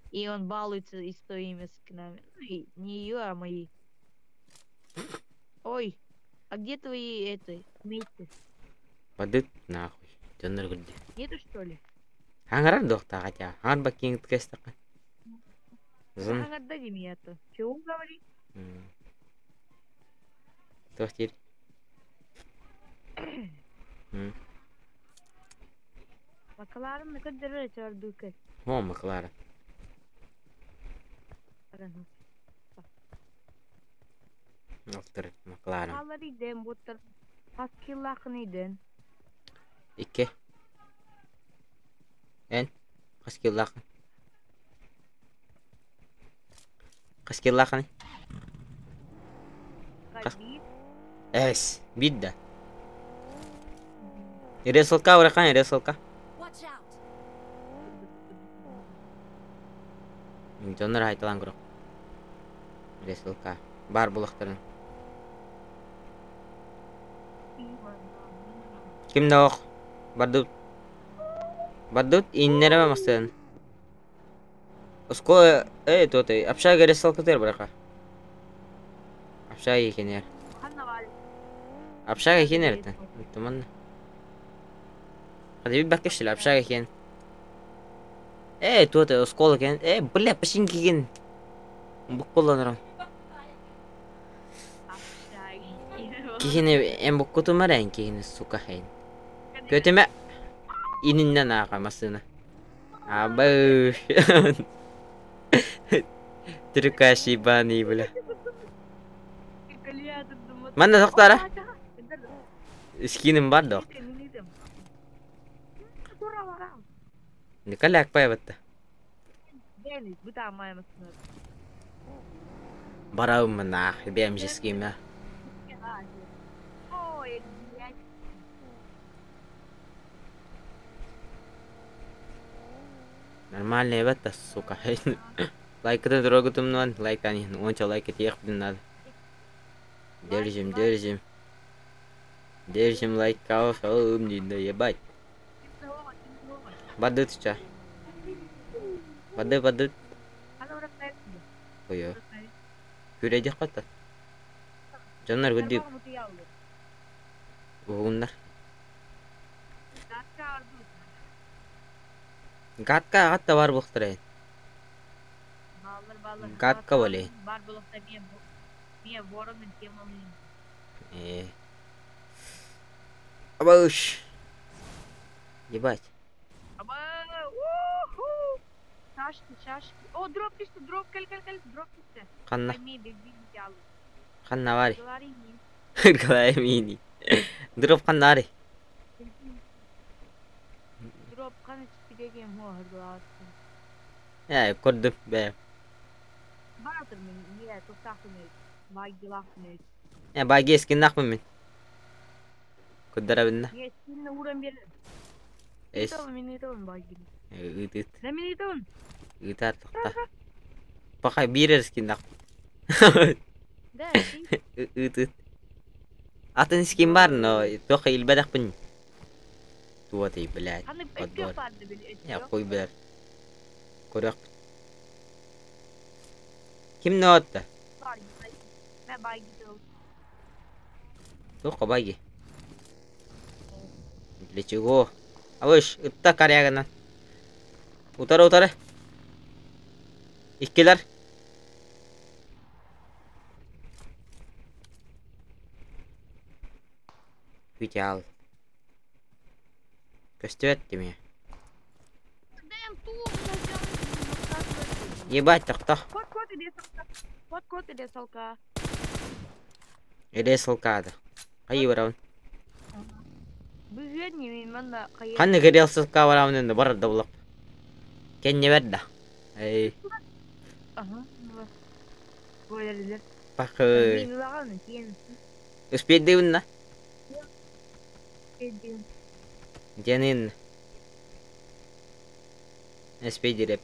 S1: И он балуется и с твоими скинами. Ну, и не ее, а мои. Ой, а где твои вместе?
S3: Падыт нахуй. Тёнер гүлди.
S1: Нету, что ли?
S3: Хангарар дохта хотя. Хангар бакин ткестака. Зын.
S1: Отдали мне это. Чего он говорит?
S3: Тохтир.
S1: Bakalım ne kadar çağırdık.
S3: О, Маклара. Автор Маклара.
S1: Алар идем, будто паскиллахын иден.
S3: Икке. Эн. Каскиллахын. Каскиллахын.
S1: Кади.
S3: Эс. Бидда. Ресалка уракан, ресалка.
S4: Watch out.
S3: Жонор айтылан курок. Ресалка. Бар булактарын. Кимде ок? Бардут. Бардут иннереме мастын. Уско тоты. Общага ресалка тер брака. Общага екенер. Общага екенер тен. Туман. Hadi bir bakışla apşa ken. Тут осколок кен. Бля, пошинки кен. Bu kullanırım. Kihine en bokkutu maren kihine sukahin. Köteme ininden akamasına. Abı. Türkaşi bani bula. Mana doktara? Iskinin var dok. Ne kalak pay batta. Barağım mana benim jiskime. Нормальная бата, сука. Лайк это дорогу там нон, лайк они, он чё лайк это ехать надо. Держим, держим. Держим лайк кого, не да ебать. Бадут чё? Бадут. Ой, күрәдек ката. Жаннар гүдип. Угуннар. Гатка бар бұқтырайын. Гатка болейін.
S1: Бар бұлықта мен ворымын темалыйын.
S3: Абауш. Ебать.
S1: Шашки. О, дроп düştü. Дроп кәл. Дроп düştü.
S3: Қанна.
S1: Мен бензинді алып.
S3: Қанна бари.
S1: Кыларайын.
S3: Кылайын. Дроп қанна бари.
S1: Drop kan içpideyim muhardı aslında.
S3: Ya gördüm be.
S1: Vardır mı? Niye? Çok takmıyor. Baygılaktınız.
S3: Ya bagi eskin nakmı min. Kudara binna.
S1: Niye? Seninle uğran bir.
S3: Es.
S1: Tamam, minidon baygılı.
S3: Üt.
S1: Ne minidon?
S3: Üt artık. Bakay bir eskin nakmı.
S1: De,
S3: Üt. Atın eskin var no. Toka ilbadak bin. Tua tay belaj.
S1: hani etki yapardı bile.
S3: Ya koy beler. Korak. Kim ne attı?
S1: Ben baygılı.
S3: Toka bagi. Let's go. Avuş, ıtta karaya kanan. Utara. İkiler. Güzel. Göster mi?
S1: Ben tuğum.
S3: Ебать, так-то.
S1: Кот иде салка.
S3: Иде салкада. Кайы барабын.
S1: Бүгін немен манда қайы.
S3: Қанны керел салка барабын енді бар да бұлақ. Кенне берді. Эй.
S1: Ага. Böyledir.
S3: Бақ.
S1: Beni bağlanın.
S3: Успеть на.
S1: Едin.
S3: Жанин. Успей диреп.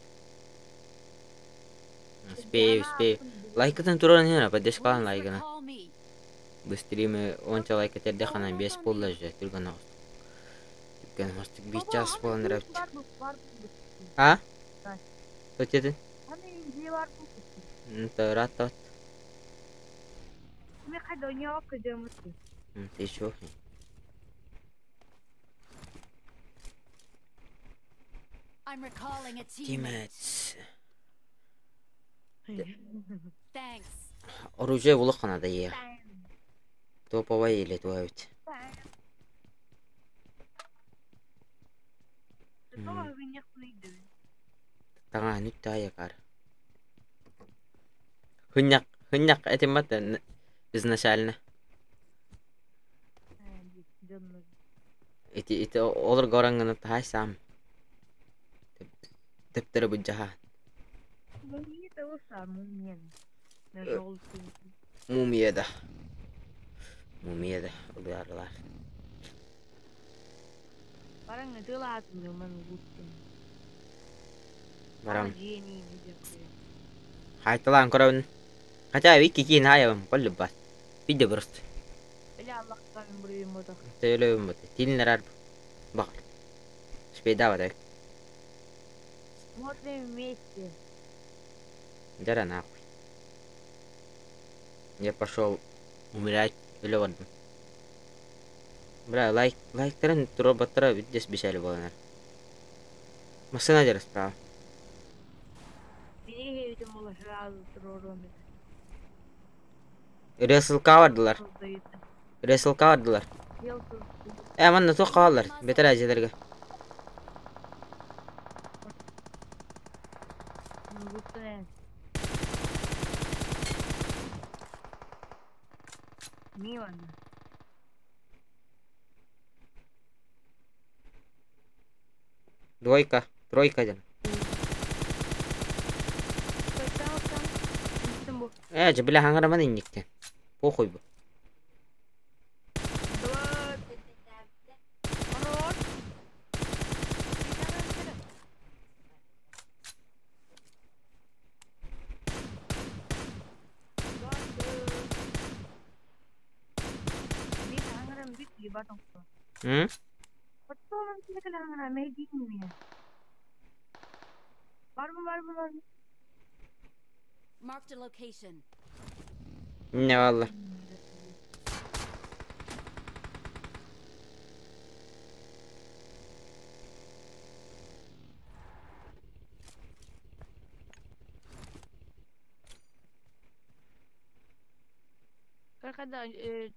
S3: Успей. Лайкатын туран хена, поддержка калан лайкана.
S4: Call me.
S3: Быстрее мы онча лайка терде хана без полла же, только на. Только на мостик без час полон рэп. А? Что тебе?
S1: Hani ne var bu?
S3: Это ратот.
S1: Ne kadar oynuyor kızımız.
S3: Ты чё?
S4: I'm recalling a teammate.
S3: Тимец.
S4: Thanks.
S3: Оружие булык кана да е. Топовая или туавить. Тага nyt тая кар. Хынняк этим мата изначально. Эти олар горангана тай сам. Тептер буджаха. Мумияда. Oluyorlar.
S1: Barang itu lah teman gutin.
S3: Barang.
S1: Ini
S3: Hai talang koron. Kaca wiki kin hayam kollebat. Video burst.
S1: Öyle Allah kan buraya moda.
S3: Söyle mut. Tinler bak. Sepeda var.
S1: Moda вместе.
S3: Дара нахуй. Я пошел умирать или вот. Бля, лайктарын роботтара здесь бешали боланар. Машина дер справа.
S1: Beni evde mola razı trorum.
S3: Ресылка бардылар. Resel kaldılar.
S1: Yılsız.
S3: Hemen de çok kaldılar. Beter acelerge.
S1: Nurgut'un en. Niye var mı?
S3: Двойка. Тройка canım.
S1: Sen gittin bu.
S3: Cebile hangaraman indikten. Pokoy bu.
S1: Dört. Anor. Bir hangaram bir gibi batong.
S3: Hı?
S1: Betul sila ka lang may din niya. Var mı?
S4: Marked a location.
S3: Ne valla.
S1: Kada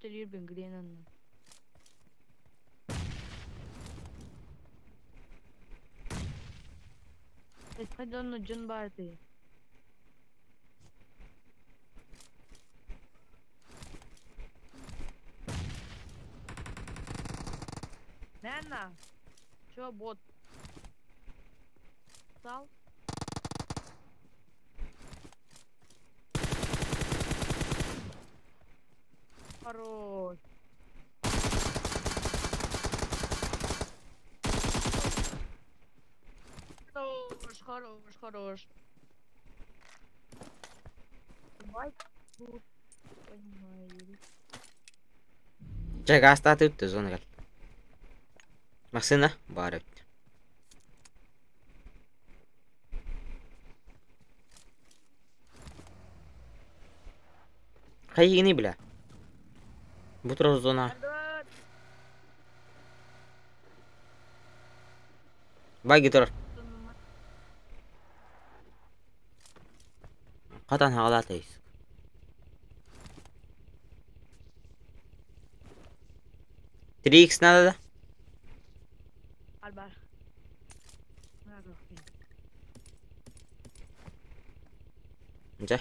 S1: telir bengriyanan. Kada no Jun Barte. Nana. Чё, бот? Стал? Хорош. Хорош. Давай тут понимаю.
S3: Cek hasta tuttu sonra gel. Baksana bari. Kayak ini bila. Bu terus zona.
S1: Андот.
S3: Bagi terus. Katan halatayız. Trix nerede?
S1: Albar.
S3: Önce.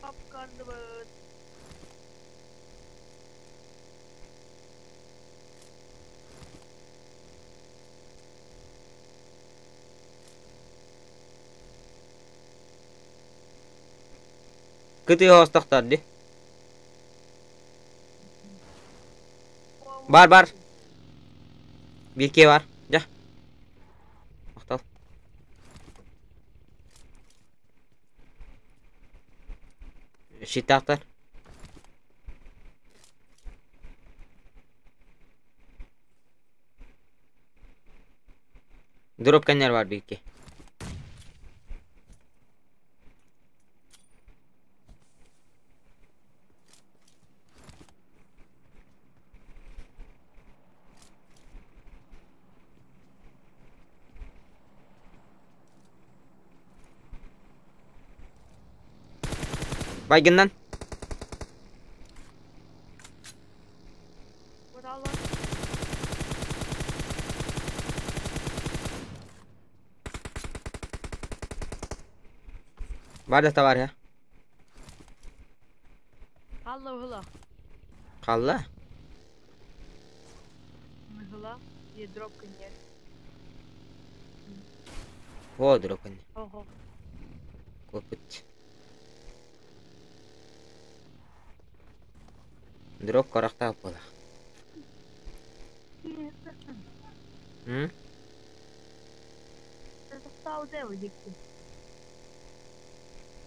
S1: Popcorn debut.
S3: Kıtı hostak tadi. Var. Bir iki var. Ya. Aktal. Shit aktar. Drop kenler var bir iki. Baygından.
S1: What Allah?
S3: Var da var ya.
S1: Allah.
S3: Kalla.
S1: Hıla. Ye drop kınyer.
S3: O drop kenler.
S1: Oho.
S3: Koput. Drop karakter apa lah. Hmm?
S1: Tahu saya begitu.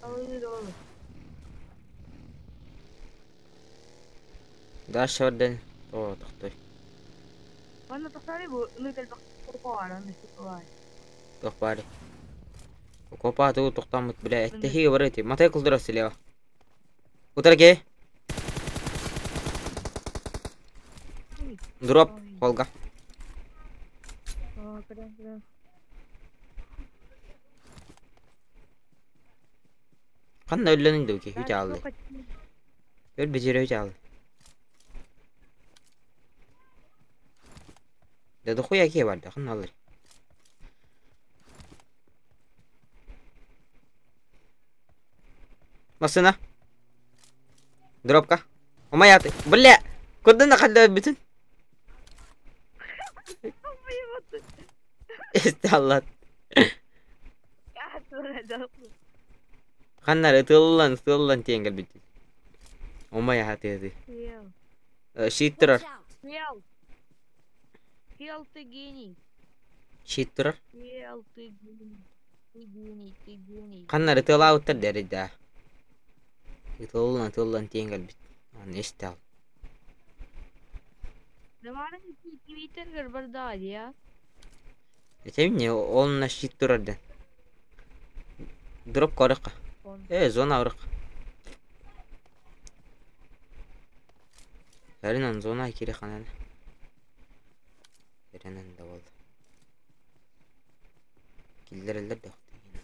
S1: Tahu ini dulu.
S3: Dash ordan. Oh, taktoy.
S1: Mana tak sari bu, ini kalau tak kawan, mesti kawan.
S3: Tok bari. Kopa tu toktamut bile ettehi vareti. Matay kuldura sileva. Utar ke? Drop Holga.
S1: Oh, keren.
S3: Kanna öllenin de ki hiç
S1: Ben
S3: aldı.
S1: çok açım.
S3: Öl beceri hiç aldı. Dedi koya ki vardı kanna alır. Masına. Drop ka. Oma yatı. Bılle. Kodun da kaldı bütün.
S1: Kafayı batı.
S3: İşte Allah.
S1: Ya sonra da.
S3: Kanna ıtıllan tengel bütün. Oma yatı dedi.
S1: Yav.
S3: Sheet durar.
S4: Watch out.
S1: Yav. Yav ты гений.
S3: Sheet durar.
S1: Yav ты гений. Ты гений, ты гений.
S3: Kanna ıtıla utar deri daha. Itıllan tengel bütün. Onu işte al.
S1: Zamanın iki Twitter gırbarda ya.
S3: Tabii ne onunla sheet durar den. Drop koruk.
S1: On.
S3: Zona urak. Herinan zona kiri kanan. Herinan da oldu. Killer eller de yoktu yine.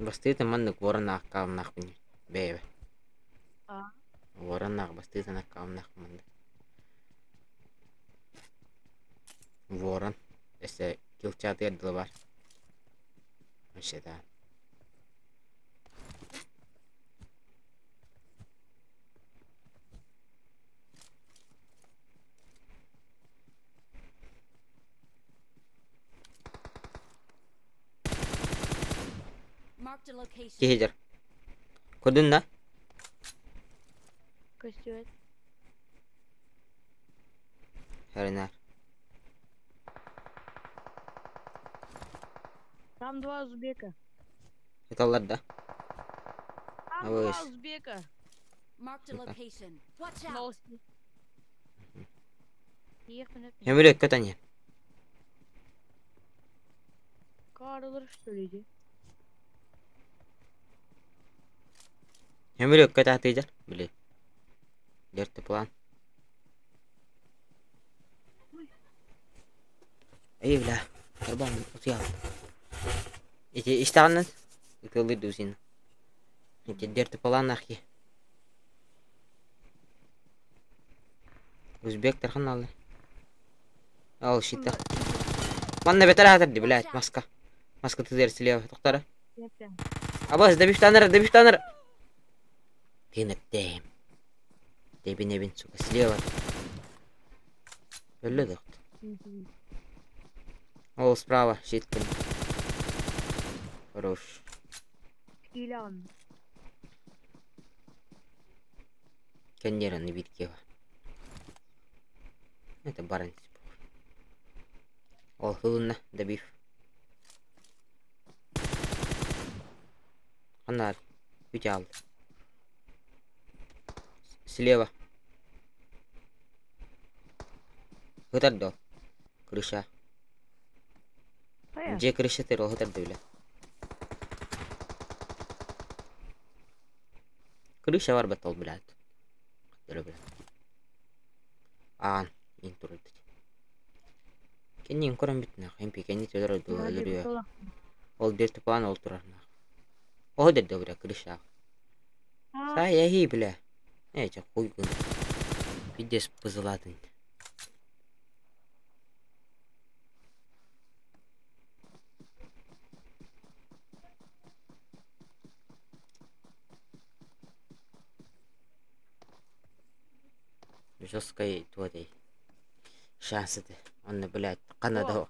S3: Bastıydı manlık varana kavnak bini. Bebe.
S1: Aa.
S3: Varana bastıydı kavnak manlık. Воron. Ese kilçatı yadlı var. İşte daha.
S4: Marked a location.
S3: Gehicer. Kodun da.
S1: Костюм.
S3: Herinar.
S1: Там два узбека.
S3: Yatallar da.
S1: Там
S3: А вы
S1: два
S3: с-
S1: узбека.
S4: Marked a location. Watch out.
S1: Новости. Ехали.
S3: Hemürek kötü.
S1: Karılar что ли?
S3: Hemürek kötü atıcı. Bile. Dört plan. İyi bile. Kurban uçuyor. İşte anın. Yıkıldı düzine. İşte dört plan nakki. Uzbekler kanalı. Al şitta. Manna beter hatırdı bile. Maska. Maska tüzeri siliyor. Doktora.
S1: Это.
S3: Abaz da bir tane. Тем. Дебин, сука, слева. Öyle doktor. О, справа, щиткин. Хорош.
S1: Илян.
S3: Коннера на витке. Это баран. Ол, хылынна, добив. Фонарь. Вытял. Слева. Хытарды. Крыша.
S1: Ая.
S3: Где крыша ты хытарды биле. Крыша бар бат ол билет. Кыттыры билет. Аан, ин турды. Кеннин көрөн битне, хемпи кенни төдөрө дөлөрү. Ол дерти план ол турарна. О дерди бира крыша. Сай яхи биле. Эче койгун. Пидес пызылатын. Жесткой твоей шансы ты. Он, блядь, Канада.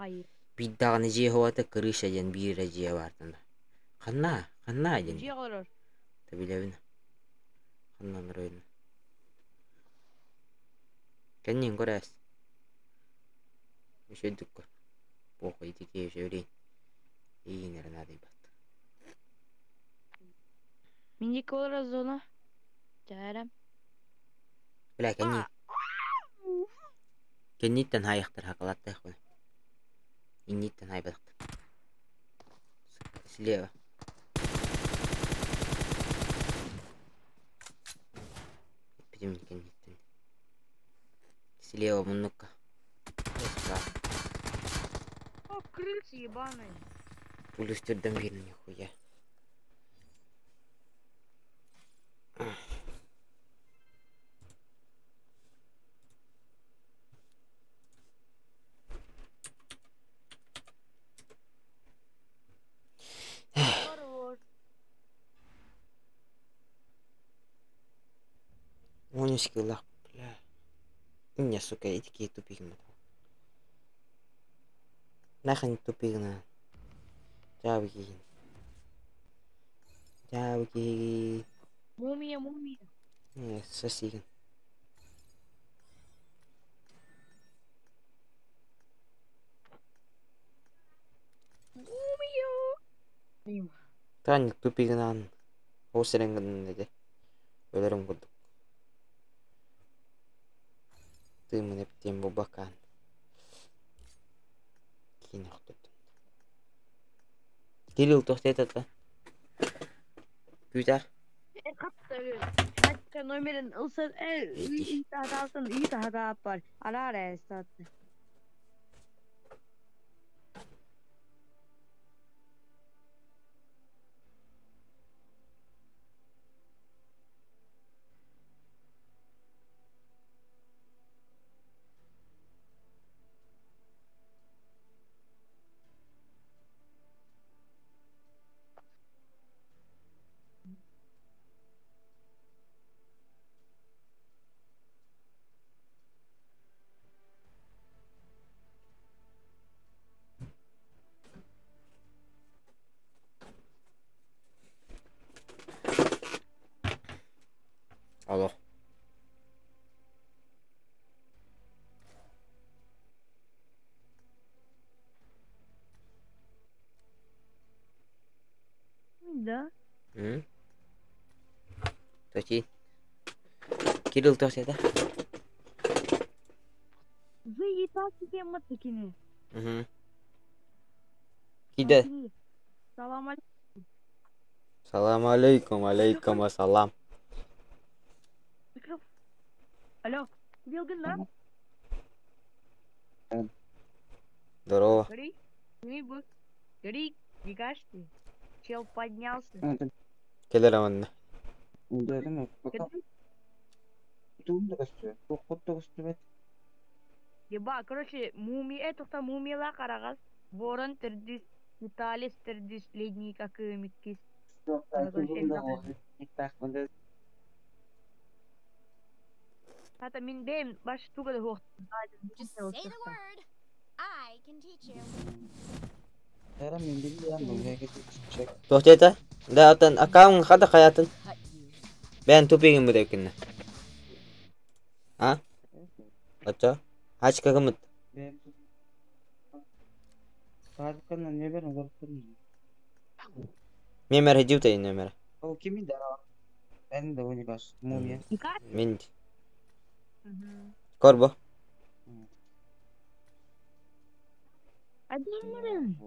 S3: Биддаганы жие ховаты крыша ден бирэ жие бартында. Ханна ден.
S1: Где алар?
S3: Ты билебин. Ханнан ройны. Кеннин көрәс. Өшөдүк көр. Похуй тике өшөйрейин. Ийинер надый бат.
S1: Мини колора зона. Жарам.
S3: Бля, кенни. Кенниттен хайыктыр хакалаттай хуй. Инниттен хайбадыктыр. Слева. Пидим кенниттен. Слева ну-ка.
S1: О, крысы ебаные.
S3: Пулюстерден верно нихуя.
S1: Хорош.
S3: Он скиллах, бля. У меня, сука, эти какие тупики. Нахрен тупик. Чавки. Чавки.
S1: Мумия.
S3: Не, сосиски.
S1: Мумия.
S3: Тань тупигнан. Осеренген dedi. Ölürüm kurduk. Tığımın heptiğim bu bakan. Кейін ұқтырдым. Кирилл тоқтайды ата. Күйтар.
S1: Kaçta номерин ылсын үй тағдасын үй тағдап бар. Ара әстатты.
S3: Алло.
S1: Да.
S3: Тоти. Кирилл тоқтайды.
S1: Вы и так кем такими.
S3: Киде.
S1: Салам алейкум.
S3: Салам алейкум, алейкум ассалам.
S1: Алло, Билгин, да?
S3: Здорово.
S1: Гори, Гори, не кажется? Чел поднялся.
S3: Келер аманна.
S1: Еба, короче, это мумия карагас. Ворон тердис, Виталис тердис, ледний как миккис. Хата мин бем баш туга да хох.
S4: Just say the word. I can teach you.
S3: Тоқтайды. Да, атын акаң қада қаятын. Бән тупигin mi dökünne? Ha? Aça? Haç kakımıt. Memер хедив тайын номер.
S7: Ол кими да? Ben de oyunu baş. Mumya.
S3: Мен. Корбо.
S1: Адемирин.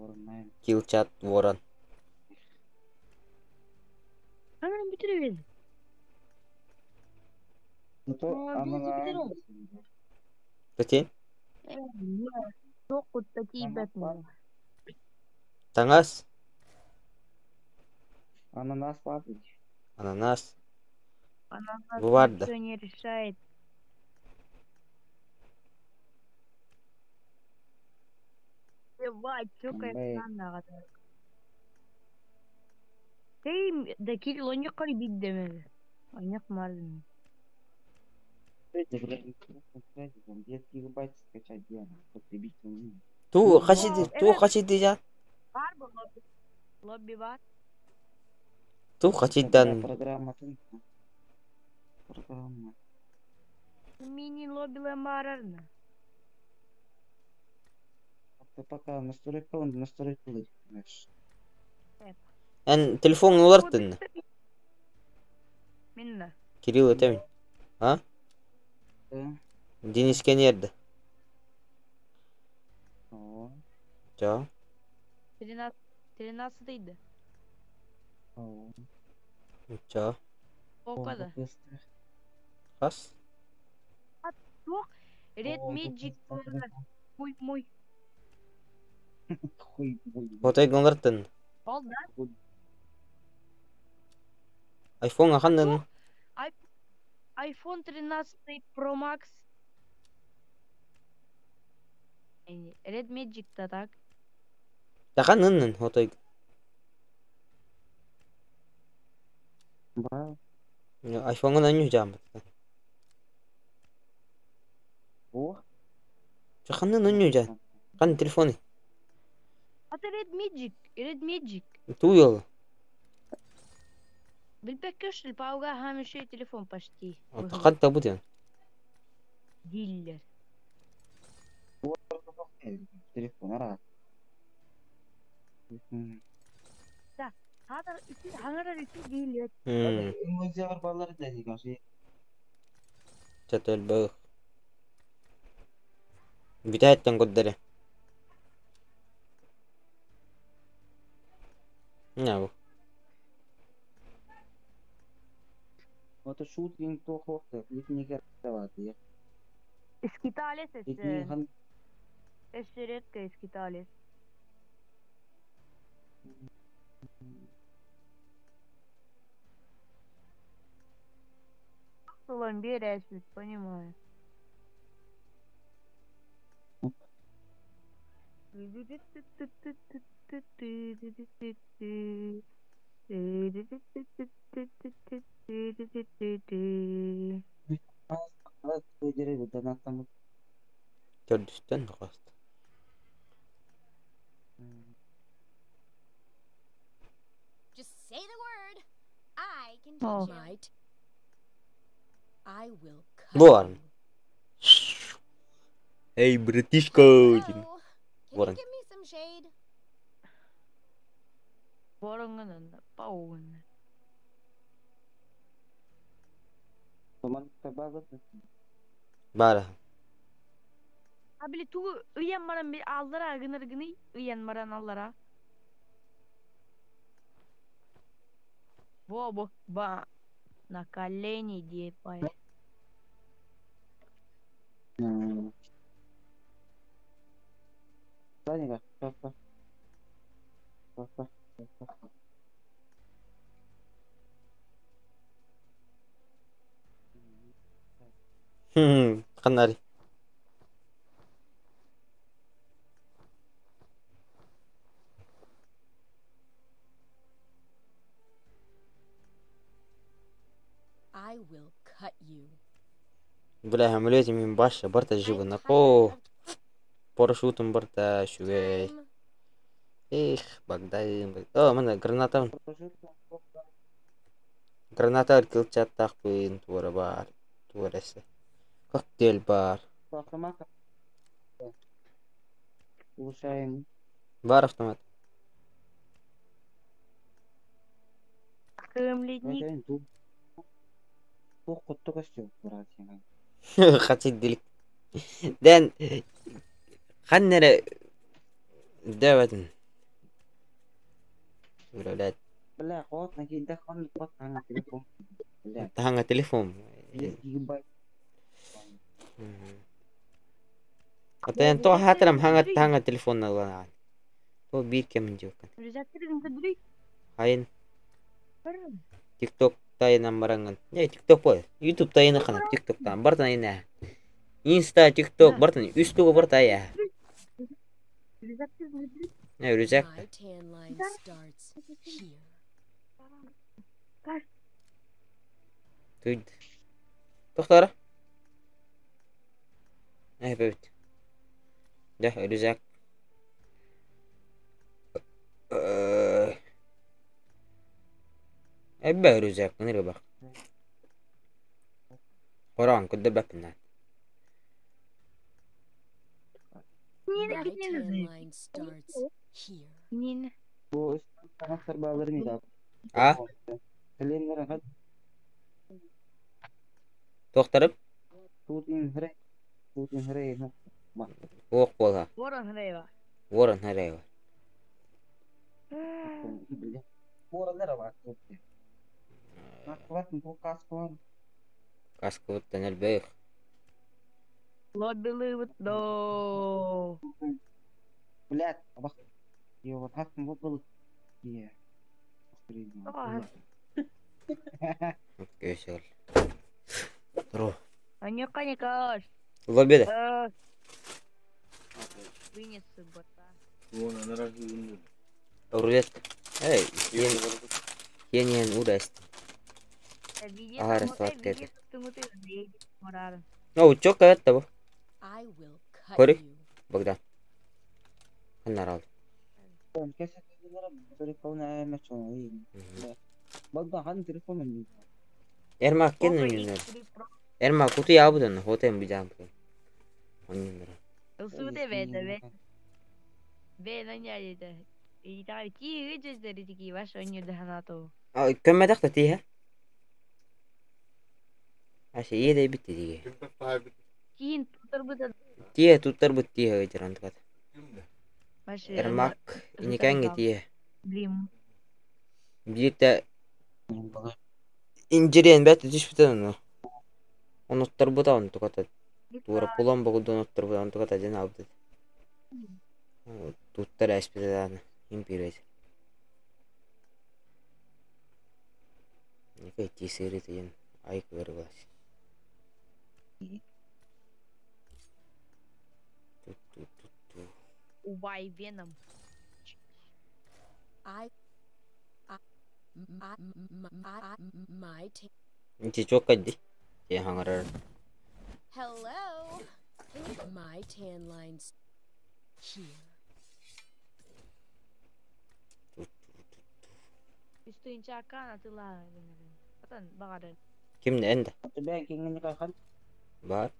S3: Килчат ворон.
S1: Анан битиребез.
S3: Тоти?
S1: Жоқ такие бетни.
S3: Таңас.
S7: Ананас var.
S3: Ананас.
S1: Ананас
S3: Быварда.
S1: ничего не решает. Ебать, чокает странно. Эй, да Кирилл, он не корибит демеди. Он не хмарный.
S7: 10 гигабайт скачать где она? Потребить нужно.
S3: Ту хачиди жа.
S1: Бар бы лобби. Лобби бар.
S3: Ту хачидан.
S7: Программа.
S1: Мини лоббилем барарны.
S7: Пока настройка, он настройка будет, знаешь.
S3: Эн телефон улартын.
S1: Минна.
S3: Кирилл өтемін. А?
S7: Да.
S3: Дениске нерді.
S7: О.
S3: Жа.
S1: 13 дейді.
S7: О.
S3: Жа.
S1: Оқады.
S3: Қас?
S1: Жоқ, Red
S7: Ой,
S1: Magic
S7: тут
S1: var. Мой.
S7: Хуй, хуй.
S3: Фото игнордын.
S1: Al da.
S3: Айфон аханын.
S1: iPhone 13 Pro Max. Red Magic da tak.
S3: Даханын фото.
S7: Ба,
S3: Айфонун аню жам.
S7: о.
S3: Жаханын аню жам. Қан телефоны.
S1: Ata Red Magic. Red Magic.
S3: Туйол.
S1: Bilpekköşül pauga hem şey telefon почти.
S3: Қан табутен.
S1: Diller.
S7: Телефон ара.
S1: Hatar ütü hangarar ütü değil.
S7: Emoji var balları da değil şey.
S3: Çatol bağ. Bitayetten goddere. Ne bu?
S7: Вот шутинг то хохта, литний гервати.
S1: Скиталец
S7: Литний
S1: это.
S7: хан
S1: Это редко скиталец. Ламберия, я понимаю.
S7: az ödere bir denettem.
S3: Gördüsten kast.
S4: Just say the word. I can
S1: Oh.
S4: teach you. Might. I will cut
S3: Born.
S4: you.
S3: Hey British
S4: Hello.
S3: coach.
S4: Can
S3: Born.
S4: you give me some shade?
S1: Boranın paun.
S7: Zaman tabağı
S3: Bara.
S1: Abili tu uyanmaran bir allara gınır gını uyanmaran allara. Во, ба. На колени депай.
S7: Саня, папа. Папа.
S3: Kanari.
S4: I will cut you.
S3: Бля, амулети min başla barta
S4: I'm
S3: живо на
S4: tired
S3: по
S4: of
S3: парашютом барта шугай.
S4: time.
S3: Эх, Багдайым. О, мына гранатам. Граната кылчат такпын туара бар. Туарасы. Коктейль бар.
S7: Автомат. Улучшаем.
S3: Бар автомат.
S1: Кымлетник.
S7: Bakayım dur. Bu kutu kaçıyor burası yani.
S3: Хачик делик. Дэн ханнере дэвэтэн. Блядь,
S7: Бля, вот на кинде хан вот на телефон. Бля,
S3: таханга телефон.
S7: 1 гигабайт.
S3: Атен то хатарам таханга телефон налган. То бир кем жок.
S1: Рюкзактырын кыдырый.
S3: Хайын TikTok тайынан баранган. Не, TikTok бой. YouTube тайына кана TikToктан бартан ина. Insta, TikTok бартан үстүгө барта я.
S1: Рюкзактырын кыдырый.
S3: Не, рюкзак.
S4: My tan line starts here.
S3: Туйд. Токтора. Бебет. Да, рюкзак. Эббе рюкзак, нерге бак. Коран кудда бапна.
S1: Нина
S4: My tan
S1: кетнеңиз.
S4: line starts here.
S1: Нина.
S7: Bu anahtar bağları neydi abi?
S3: А?
S7: Kalemlerin hadi
S3: Тохторып,
S7: Putin hre.
S3: ок болга.
S1: Ворон хрейва.
S3: Ворон харева.
S7: Bля. Bu oralara bak. Bak bu kask var.
S3: Каска вот тенел бех.
S1: Лоббили витло.
S7: Блядь, бak. Yo, hakım bu balık diye.
S1: Ага.
S3: Köşel. Dur.
S1: Анюка, Никаш.
S3: Лоббиде.
S1: Вынеси бота.
S3: Рулетка. Эй, yen uğraştı. Ага, раскладка это. Ну, чё это bu?
S4: I will cut
S3: Кори?
S4: you.
S3: Богдан. Канар al.
S7: Ben kesin telefonu meçhul. Bak han telefonu mu?
S3: Ermak kendin yünler. Ermak kutu ya budan. Hotem bir jam. Onun nere.
S1: Usute ve. Ve lan yaydı. İyi tabii ki gözleri diki baş oynuyordu hanato.
S3: Aa, kömme dakta tihe. Aşağı iyi de bitti diye.
S1: Kin tutar bu da.
S3: Tihe tutar bu tihe jaran kat.
S1: Başı.
S3: Ermak ini kan tihe.
S1: Blim.
S3: Bir de inciriyen bette düşbüten onu. Onu tutar bu da onu tukata. Tuara pulan bagu da onu tutar bu da onu tukata jana abdi. Tutar aspirana. Impiraj. Ne kadar çizeri tiyen. Ay kıvırgılaş.
S1: Убай веном.
S4: My tan.
S3: İnci çok kaddi. Şey hangarar.
S4: Hello. My tan lines here.
S1: Üstün çakan atıla. Atan bağırın.
S3: Kimde ende?
S7: Ben kendini kalkan.
S3: Var.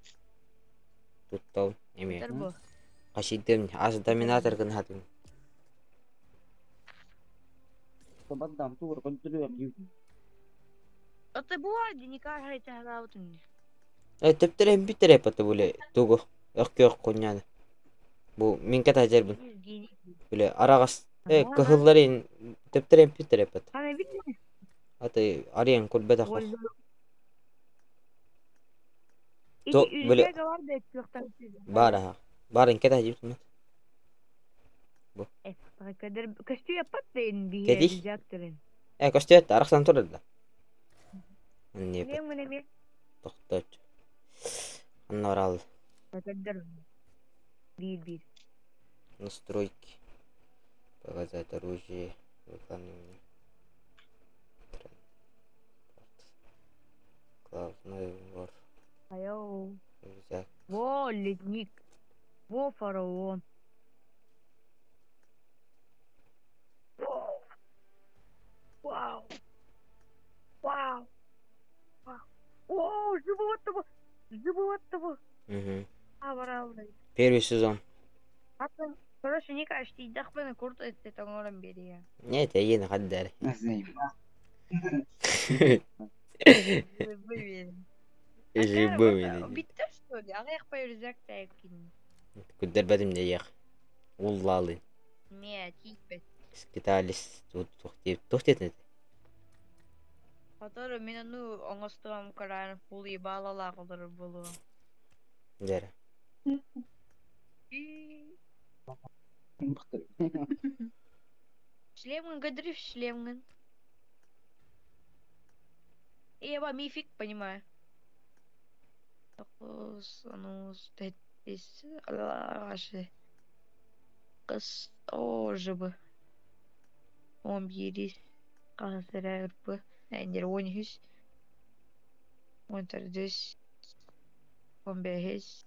S3: Tuttav. Emi.
S1: Tutar bu.
S3: Kaşidim. Az dominator kan hatim.
S7: Sobat dam tu kontrolü yapıyor.
S1: Ata bu vardı nikah harita halavutun.
S3: Teptere bir tere patı böyle. Tugu. Yok konyadı. Bu minkat hacer bun.
S1: Gini.
S3: Böyle aragas. Kahılların teptere bir tere patı.
S1: Hani bitti mi?
S3: Hatta arayan kulbede
S1: Gol.
S3: kal.
S1: İki
S3: böyle-
S1: ülke var da yoktan.
S3: Bara. Barın kete hacip mi?
S1: kadar kaçtı yapat da bir
S3: Kedi?
S1: yapacaktır.
S3: Kostu et araksan turda. Ne
S1: Ne mi ne mi?
S3: Doktor. Anlar al.
S1: Kadar. Bir.
S3: Настройки. Показать оружие. Выполнение. Главный вор.
S1: Ayo.
S3: Рюкзак.
S1: Во ледник. Во фараон. Вау. Вау. О, животного. Животного.
S3: Угу.
S1: Аварауна.
S3: Первый сезон.
S1: Hatta короче не кажется, и дахпана курт это таңорам бери ya.
S3: Нет, я не хаддар.
S7: Nasıl?
S3: Живой.
S1: Bitti что ли? Аяқ поюрзак та якин.
S3: Кудер бадым да яқ. Уллалы.
S1: Не, типа.
S3: Скитались тут тухтет.
S1: Который меня ну оңостуам каран пули балала кылдыр болу.
S3: Жара.
S1: Шлемган гадриф шлемган. Я мифик понимаю. Тетис алаши. Кыз ожыбы. 11 казыр ырпы. Эндер 13. 14. 15.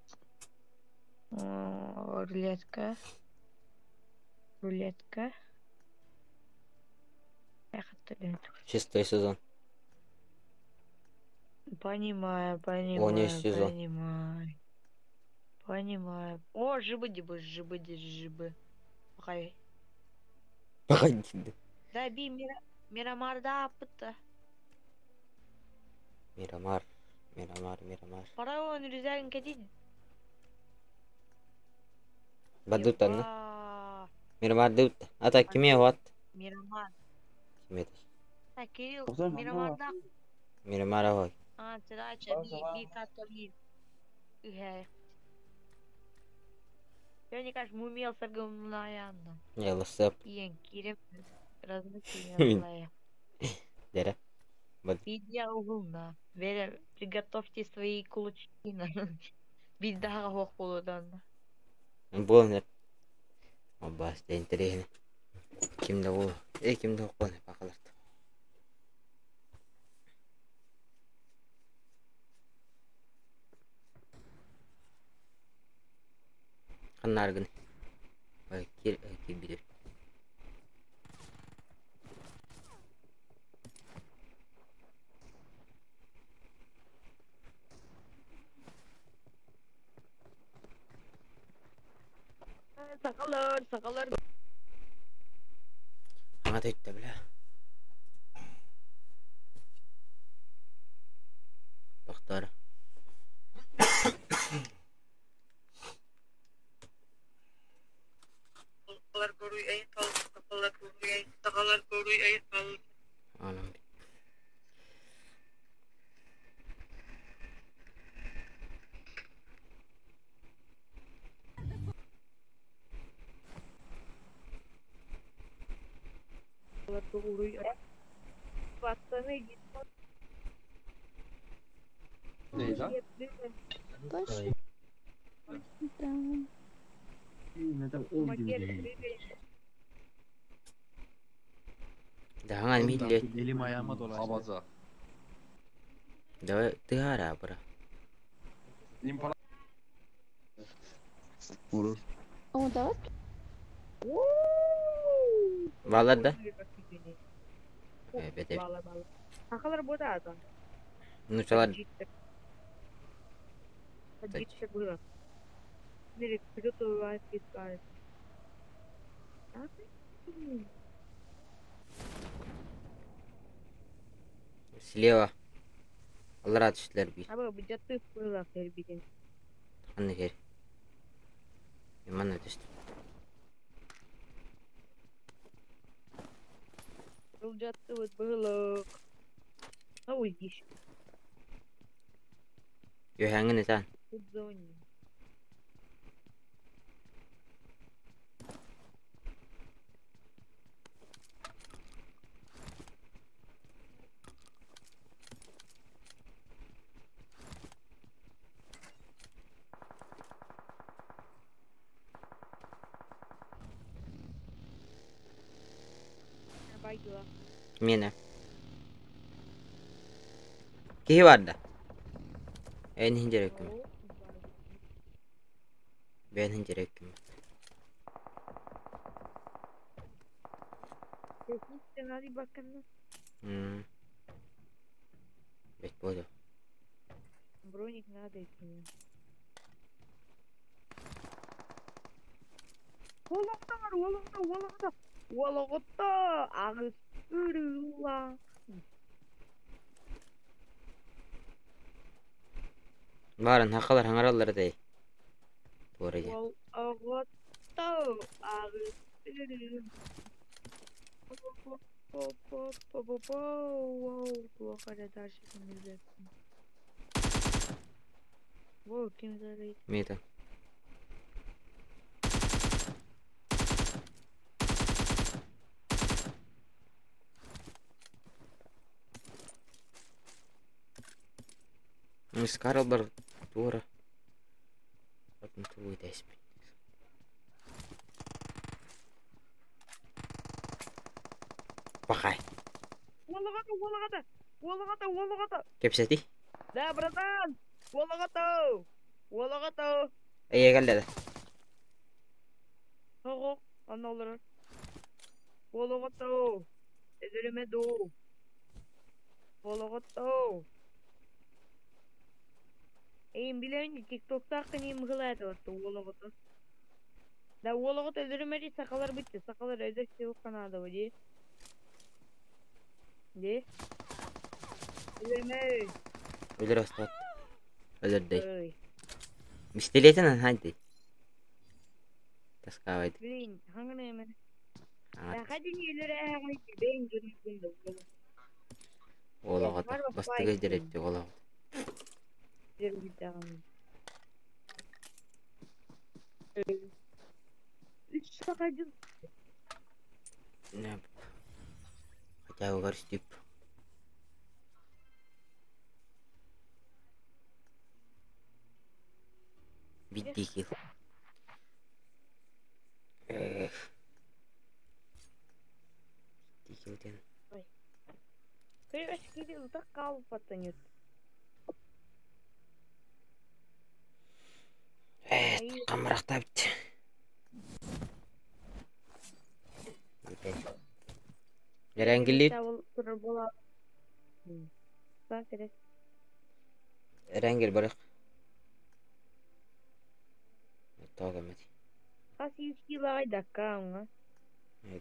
S1: Рулетка.
S3: Шестой сезон.
S1: Понимаю.
S3: сезон.
S1: Понимаю. О, жибы. Хай.
S3: Погоди.
S1: Да, би Мирамарда апыта.
S3: Мирамар.
S1: Фараон рюзагын кетит.
S3: Бадутан. Мирамар дут. Ата кime хват?
S1: Мирамар.
S3: Кime?
S1: Ha, Кирилл,
S7: O zaman
S1: Мирамарда.
S3: Мирамар хват.
S1: Тирача, би катали. Ühe. Я не кажешь, мумел саргамлаянда.
S3: Yeah, what's up?
S1: Иен кирем размышления.
S3: Дере.
S1: Видео угулна. Вере, приготовьте свои кулачки. Biz daha hoş buludan.
S3: Болнер. Аббас, да интересно. Кимде ол? Кимде оққан бақаларды. Қанаргын. Ой, кир бидер.
S1: Sakalar.
S3: Аңа тәйтті біле. Бақтары.
S6: Kafalar koruyu ayı kaldı. Kafalar koruyu ayı. Sakalar koruyu ayı kaldı.
S3: Anam.
S8: Ne lan? Neden 10 gibi değil?
S3: Даңан миллет.
S8: Elim ayağıma dolaştı. Abaza.
S3: Давай ты ара бра.
S8: İmpara. Vurur.
S5: О, да?
S3: Валар да? Бете.
S1: Sakalar boda adam.
S3: Ну чалар.
S1: Садится было. Смотри, кто-то вас искает.
S3: Слева. Алар атыштылар бир.
S1: Абы бюджетты было тербиден.
S3: Қаны кер. Иман атышты.
S1: Бюджетты вот было. Ой, еще.
S3: Йохаңын этан.
S1: Тут зоне. Байгыла.
S3: Мені. Кихи барды. Әйін хинжер өкім. Бәйін хинжер өкім.
S1: Сценарий баканна.
S3: Бәйт болды.
S1: Броник надо идти. Олоғыта ағыз үріла.
S3: Барын хақалар хаңаралар дәй. Туары де.
S1: Олоғыта ағыз үріла. Плохо дальше не. Воу, кем зарейт.
S3: Мета. Скарл бар тура. Потом твой дайспи. Пахай.
S1: Олоғыта.
S3: Кепсети?
S1: Да, братан. Олоғыта.
S3: Әйе кәлді.
S1: Ого, аналары. Олоғыта. Эзелеме ду. Олоғыта. Эйм билейін, тиктокта қынем ғылайды отты, олығыты. Да, олығыт өздірімәді сақалар бітті. Сақалар өздірсе ұққанады о, де. Де? Өздірімә.
S3: Өлір астат. Өлірдей.
S1: Ой.
S3: Мистелетін ханды. Таскавайды.
S1: Білейін, хаңын әмін.
S3: Аңат.
S1: Қадын елері әғайды, бәйін жүрмесінде.
S3: Олағыты. Басты көздер етті олағыты.
S1: Жүрмесінде. Заходил.
S3: Не. Хотя бы горстип. Видите. Эх. Дикилден.
S1: Кыргаш кирил так кал потонет.
S3: Камырақта бітті. Рәңгілет. Рәңгіл барық. Тоғы мәді.
S1: Қас ескілі айдаққа оңа.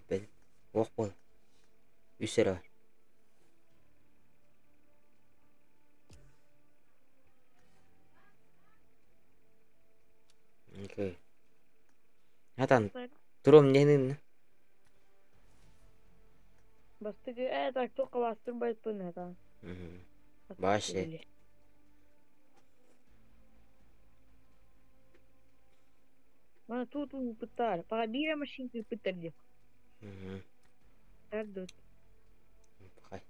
S3: Бәл. Оқ бол. Үсір бар. Окей. Атан, тұрым ненің?
S1: Бастығы так тоқа бастырбайт бұн атан.
S3: Башы.
S1: Мана тут пытар. Пага бира машинки пытар деп. Тардут.
S3: Пахай.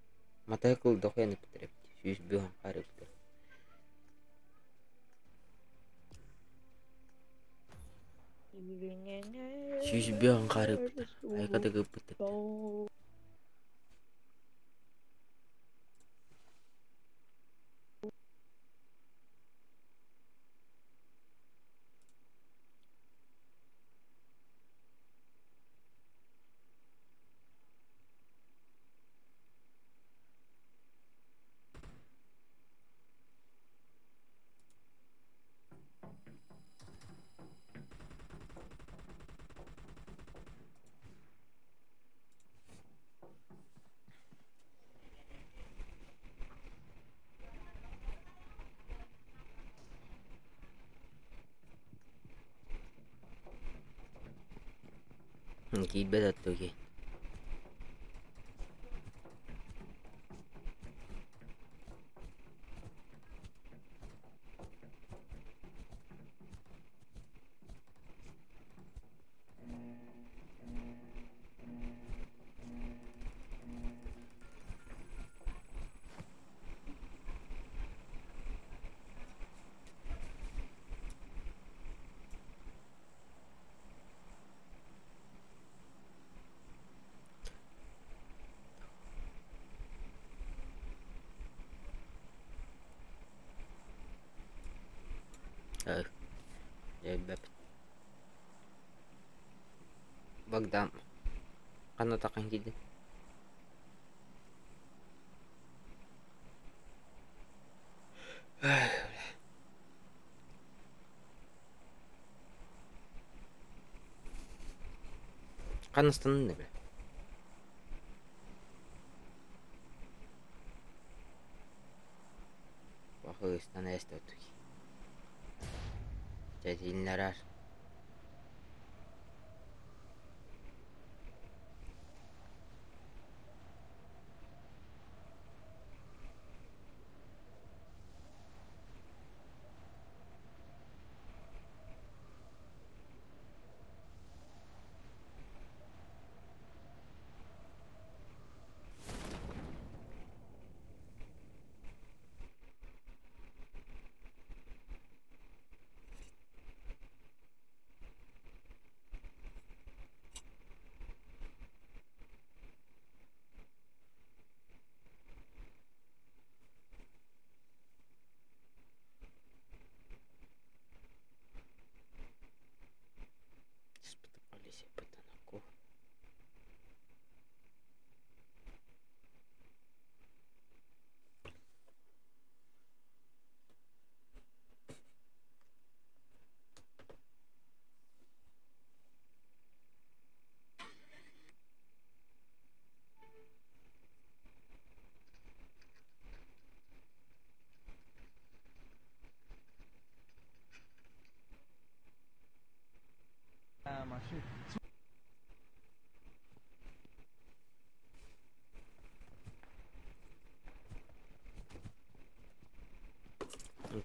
S3: Матай кыл доқияны пытырып. Сүйіс бүйін қары пытыр. Сүйіс бүйін қары пытыр. Айқады көп пытыр. Gibet attu ki. Bagdam. Kan takkan gidi. Kan stanın ne be? Bakı istan este otuk. Jadi inlarar.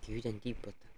S3: Köyden deyip batı.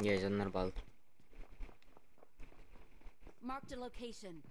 S3: Я жаннар бал.
S4: Marked a location.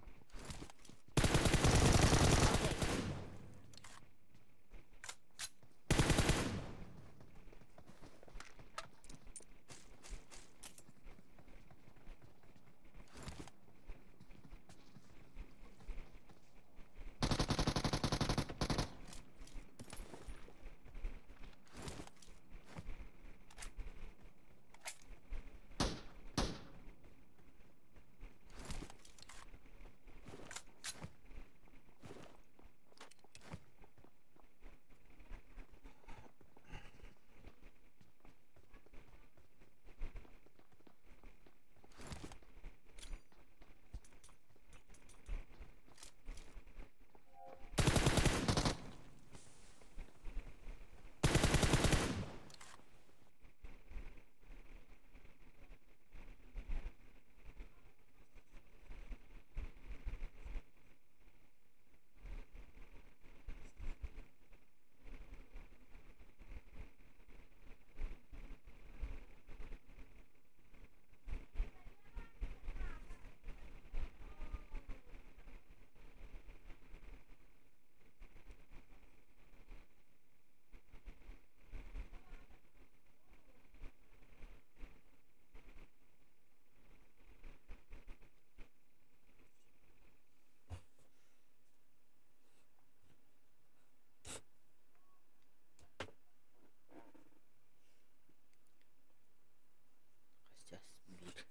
S3: Сейчас бир.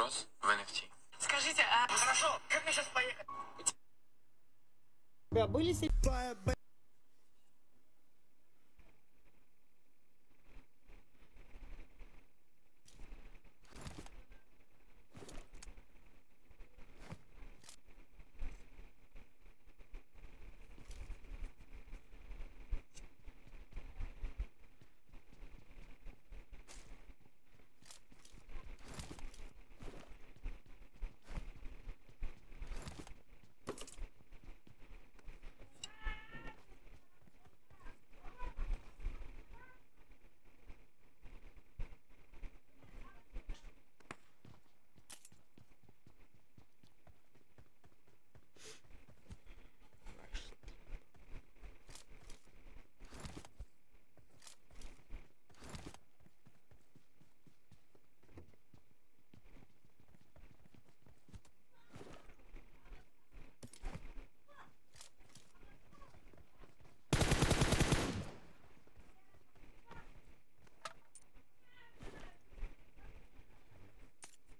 S9: Вопрос в NFT. Скажите, а... Хорошо, как мне сейчас поехать?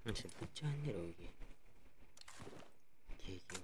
S3: Nasıl bıçağın nereye oluyor? Geliyor.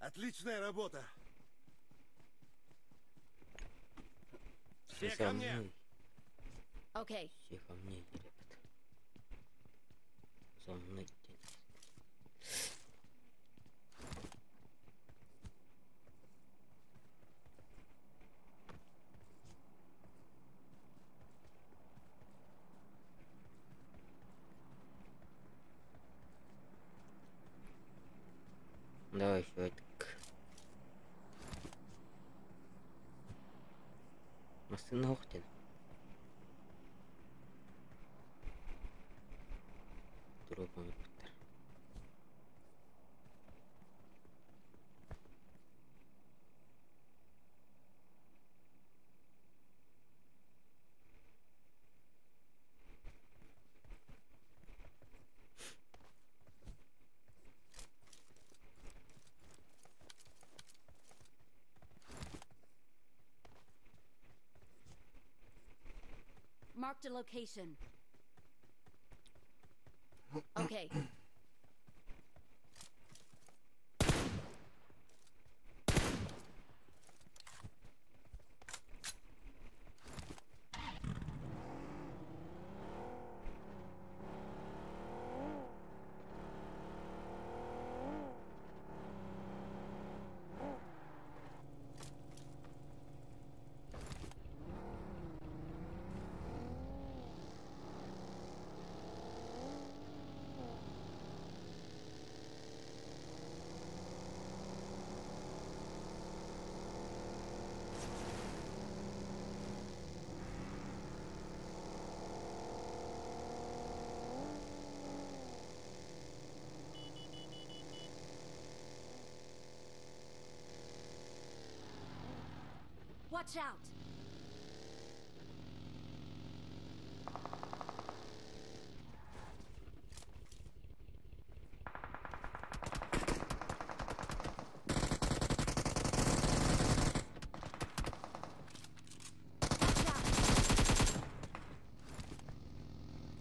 S10: Отличная работа. Все
S3: Все
S10: ко
S3: ко
S10: мне.
S3: мне.
S4: Okay.
S3: Все ко мне, ребята. За мной тянись. Давай еще так. Масына уқтен. Дропом өттір.
S4: Marked a location. Okay. Watch out!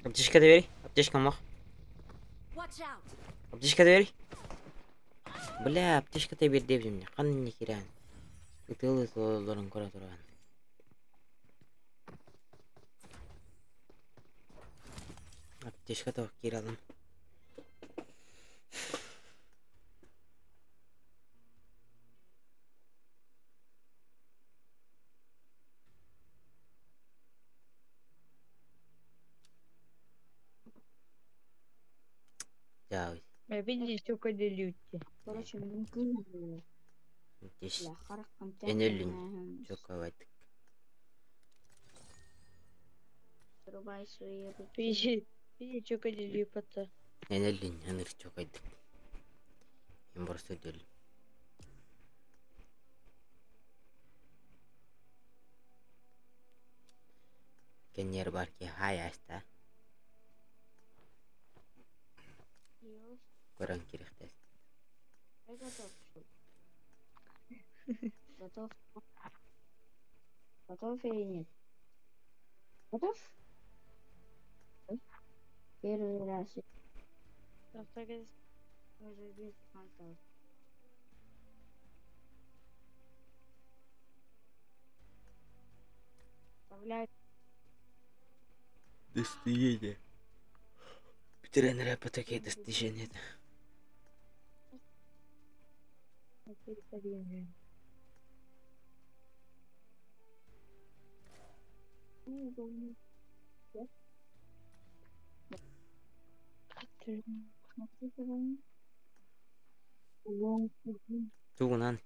S3: Аптечка довери. Аптечка мах.
S4: Watch out!
S3: Аптечка довери. Бля, аптечка ты бер деп мне. Каны не киран. Ытылы солдорун кора турган. Аптечка да киралым. Жабы.
S1: Видите, что люди.
S5: Короче, мүмкін
S3: Деш.
S5: қырық
S3: Энелин. Чока вайт.
S5: Врубай свои руки.
S1: Видите, что люди пата.
S3: Энелин. Аныр чока вайт. Им просто дөл. Кенер бар ки хай аста. Көрөн керектес.
S5: Я готов. Готов. Готов или нет? Готов? Первый раз. Уже без контакта. Вставляй.
S3: Достижение. Тренера по такие достижения. Тугунан.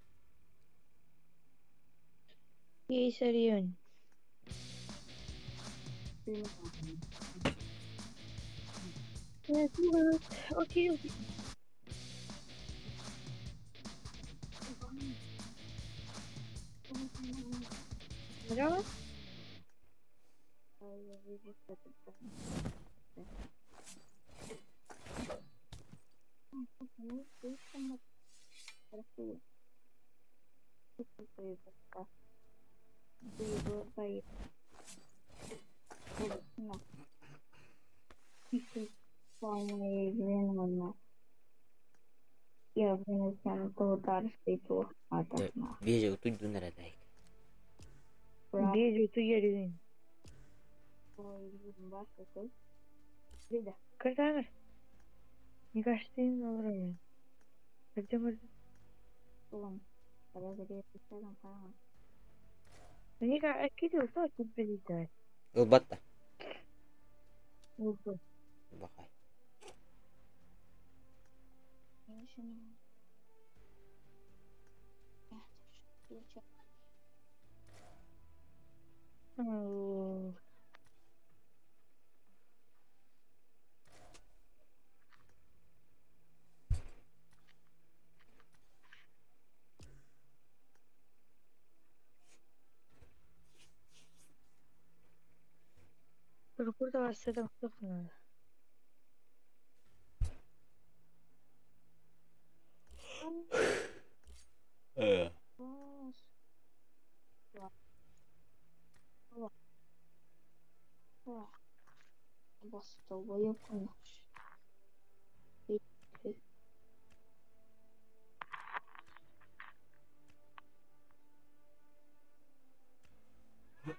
S1: Кейсарион. Окей. Здорово.
S5: Я вынесен удар свету от окна.
S3: Бежи, тут дунера дай.
S1: Бежу, туярин.
S5: Вида.
S1: Картамер. Не кажется, не нравится. Где мы?
S5: Он. Подозревает, что там прямо.
S1: Мне кажется, Кирилл, что тут прилетает?
S3: Улбатта.
S1: Ого.
S3: Бахай.
S5: Я еще не...
S1: Куда вас с этим кто надо?
S5: Бос долбоёб он.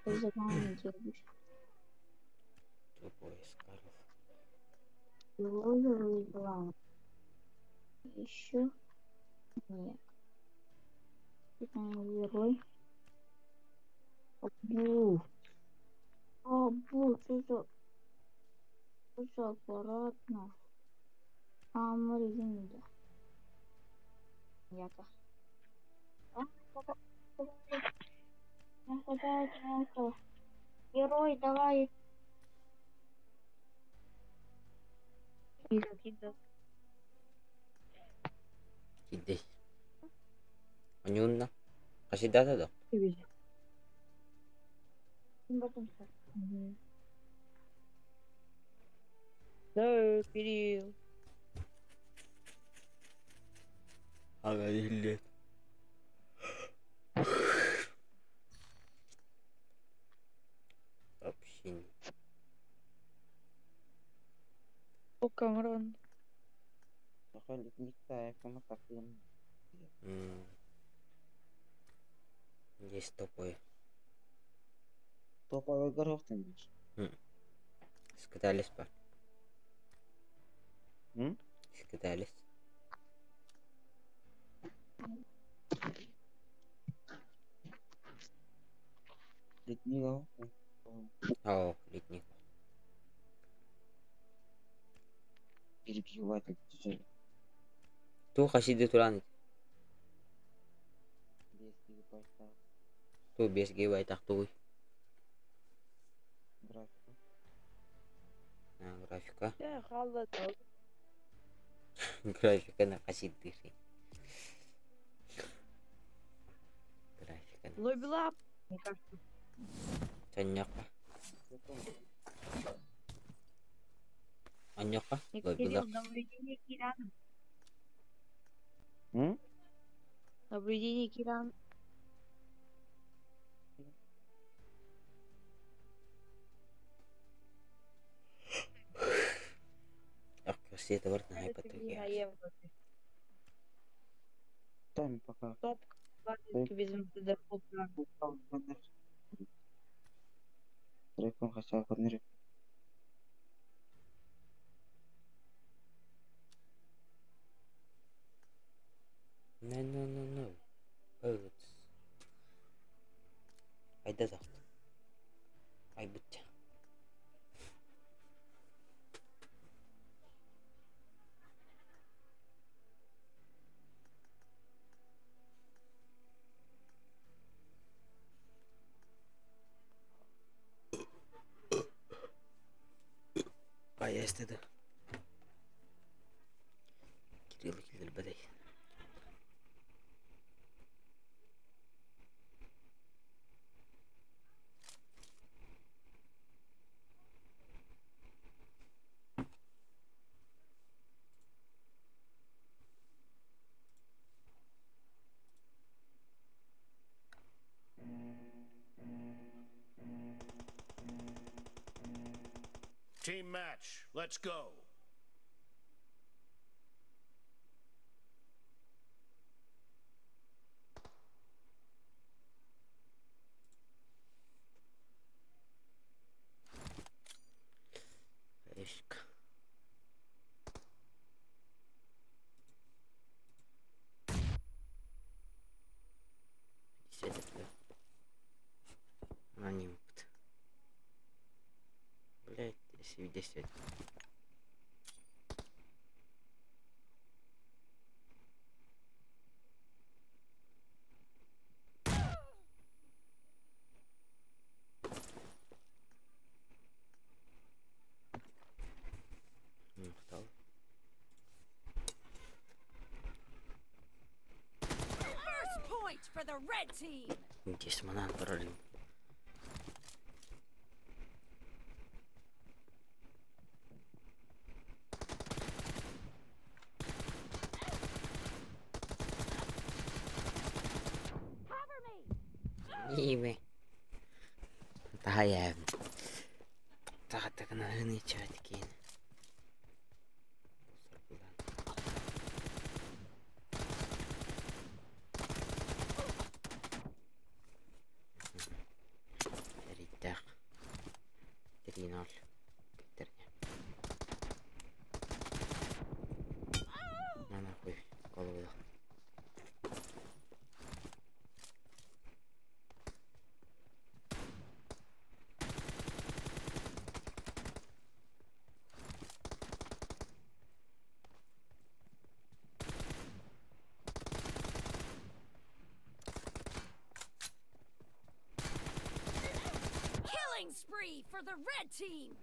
S5: Забавно делаешь.
S3: Тупой Скаров.
S5: Еще нет. Герой. Абу, что за аппаратно? Амринда. Я-то. Герой, давай.
S1: Кидал.
S3: Кидей. Онюнна. Кашидата да.
S1: Да, Кирилл.
S3: Ага, лет. Общение.
S1: О, Камрон.
S7: Заходит никто, кому так им.
S3: Есть тупой.
S7: Топовый горох ты видишь?
S3: Скатались по.
S7: М?
S3: Скатались.
S7: Летний горох.
S3: О, летник.
S7: Перебивать это тяжело.
S3: Ту хасиды туран.
S7: Без гигабайта
S3: Ту без гигабайта туй.
S7: графика.
S3: Графика.
S1: Да, халат.
S3: Графика на хасиды. Графика.
S1: Лобила. Мне кажется.
S3: Таньяка. Аньяка.
S1: Кирилл, наблюдение Кирана.
S7: М?
S1: Наблюдение Кирана.
S3: Ах, красиво варна хайпатуя.
S7: Там пока.
S1: Топ. Без МТД.
S7: Дракон хотел поднырять.
S3: No. Birds. Айда захт. Ай бутча. Ай естеди. Кирилл البداية.
S10: Team match. Let's go.
S3: Эшка. Анимпт. Блять, если 10.
S4: First point for the red team.
S3: Здесь манан пролил.
S4: Cover me.
S3: Ими. Таем. Тағаттағына ғыны чағат кейін. Рейдақ. 3-0. Кеттеріне. Мана қой, қол ойдық.
S4: Killing spree for the red team.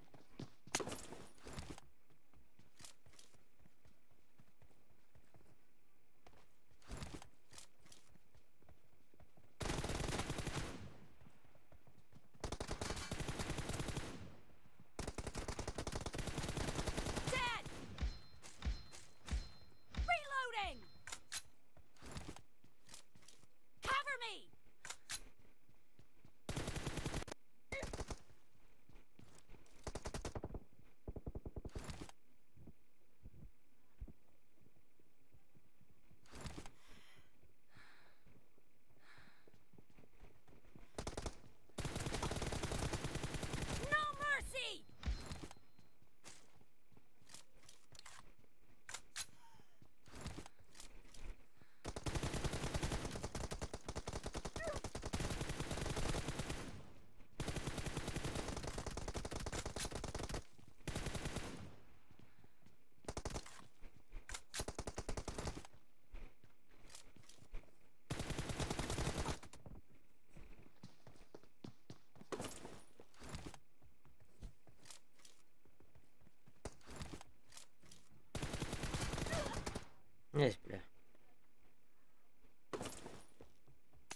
S4: Dead. Reloading. Cover me. No mercy.
S3: Есть, бля.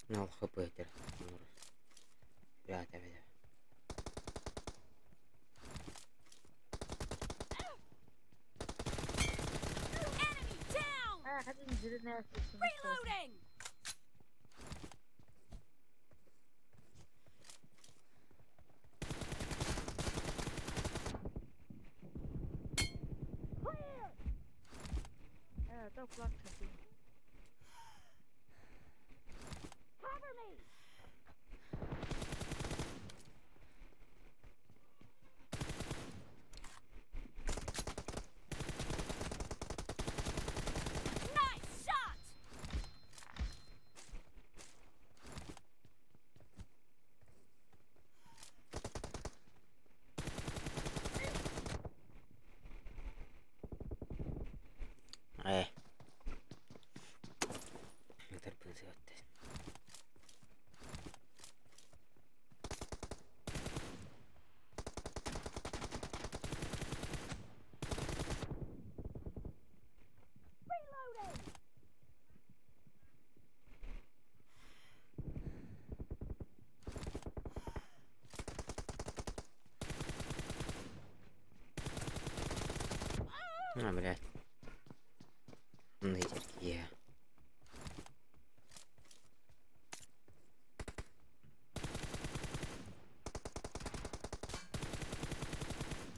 S3: Нал хп етер. Ребята, бля.
S4: Enemy down.
S1: Hadi üzerine yapıyorsun.
S4: Reloading. Clear.
S1: Evet, o kulak çakıyor.
S4: Cover me. Nice shot.
S3: Terpensi ottes.
S4: Reloading.
S3: Блядь. Нейтерки.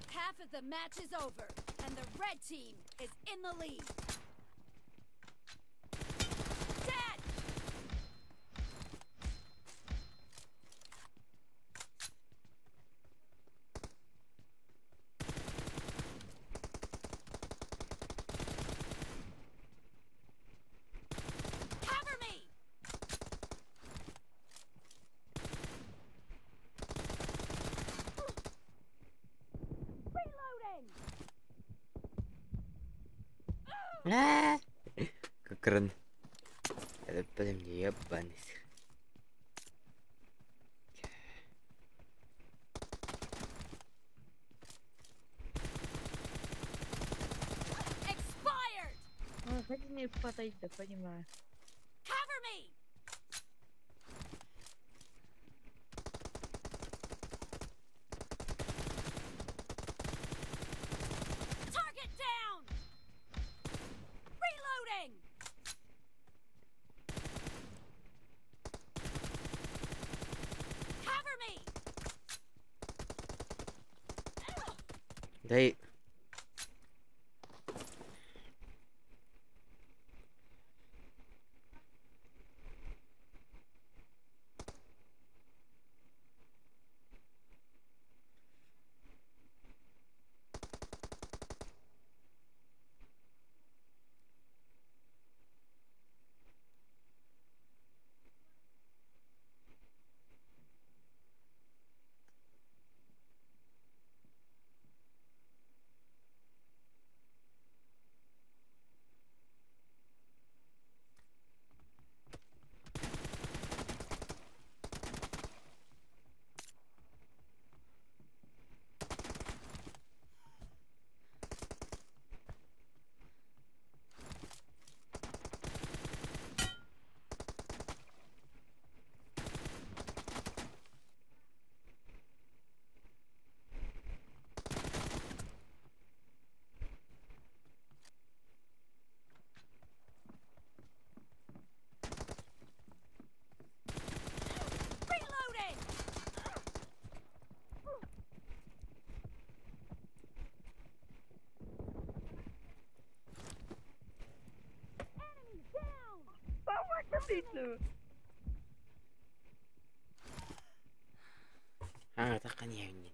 S4: Half of the match is over, and the red team is in the lead. Dead! Cover me! Reloading!
S3: Как кeren. Это блин ебаный.
S4: Expired!
S1: Hadi не попадай, да понимаю.
S4: Cover me! Target down! Reloading! Cover me!
S3: Đấy.
S4: Reloading! Enemy down!
S3: Takkan ya ini.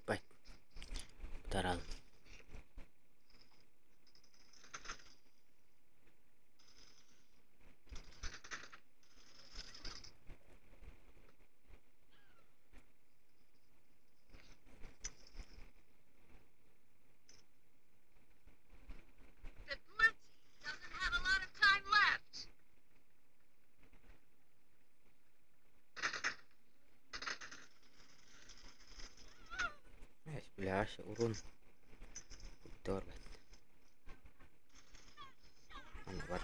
S3: Baik. Taral.
S6: The blue team doesn't have a lot of time left.
S3: Splash urun. Victor bat. Ano bat?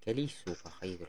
S3: Kelly suka kayo.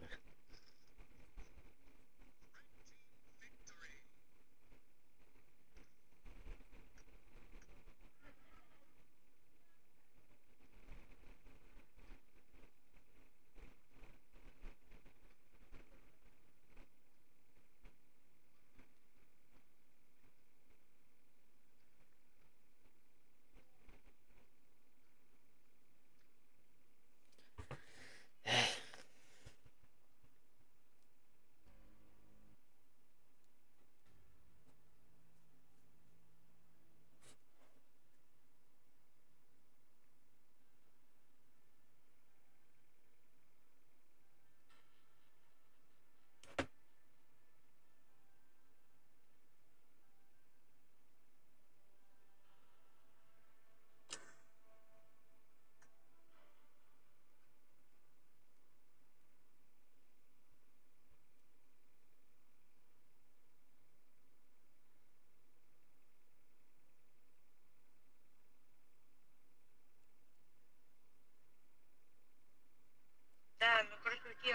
S6: Да, ну кружки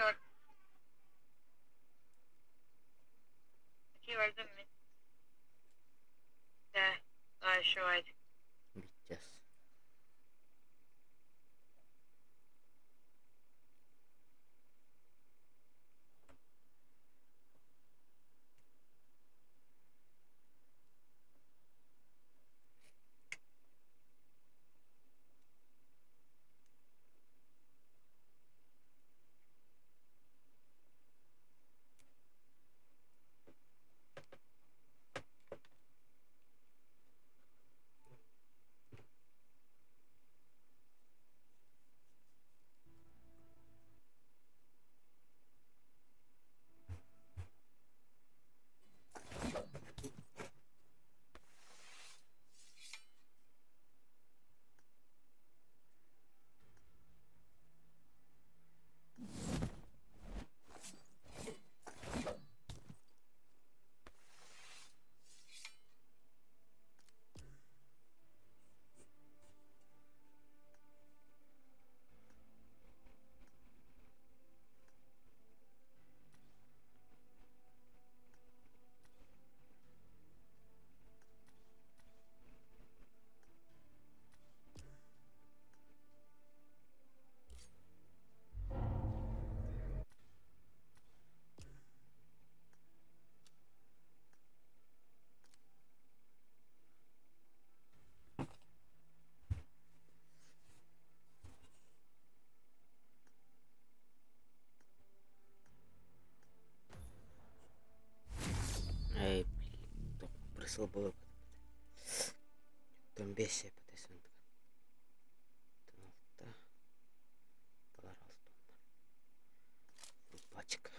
S6: gördün mü? De, daha şu ay.
S3: Biteceğiz. Эй, блин, только бросил было. Там бесия потесен. Тыналта. Паларалстон. Пачка.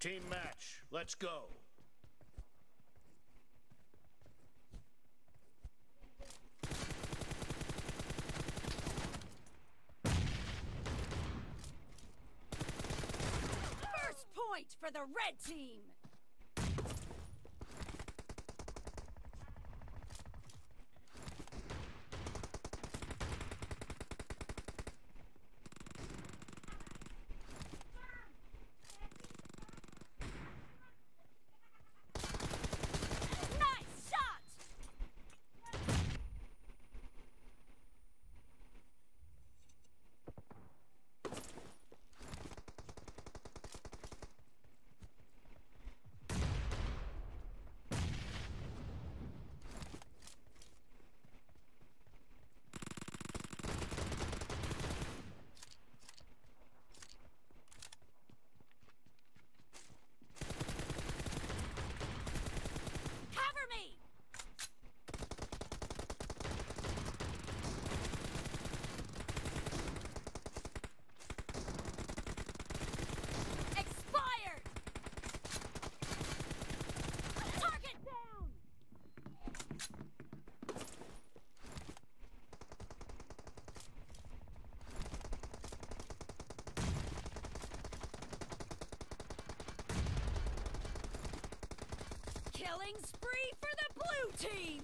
S10: Team match. Let's go.
S4: First point for the red team. Nice shot. Cover me. Expired. Target down. Killing spree for the blue team.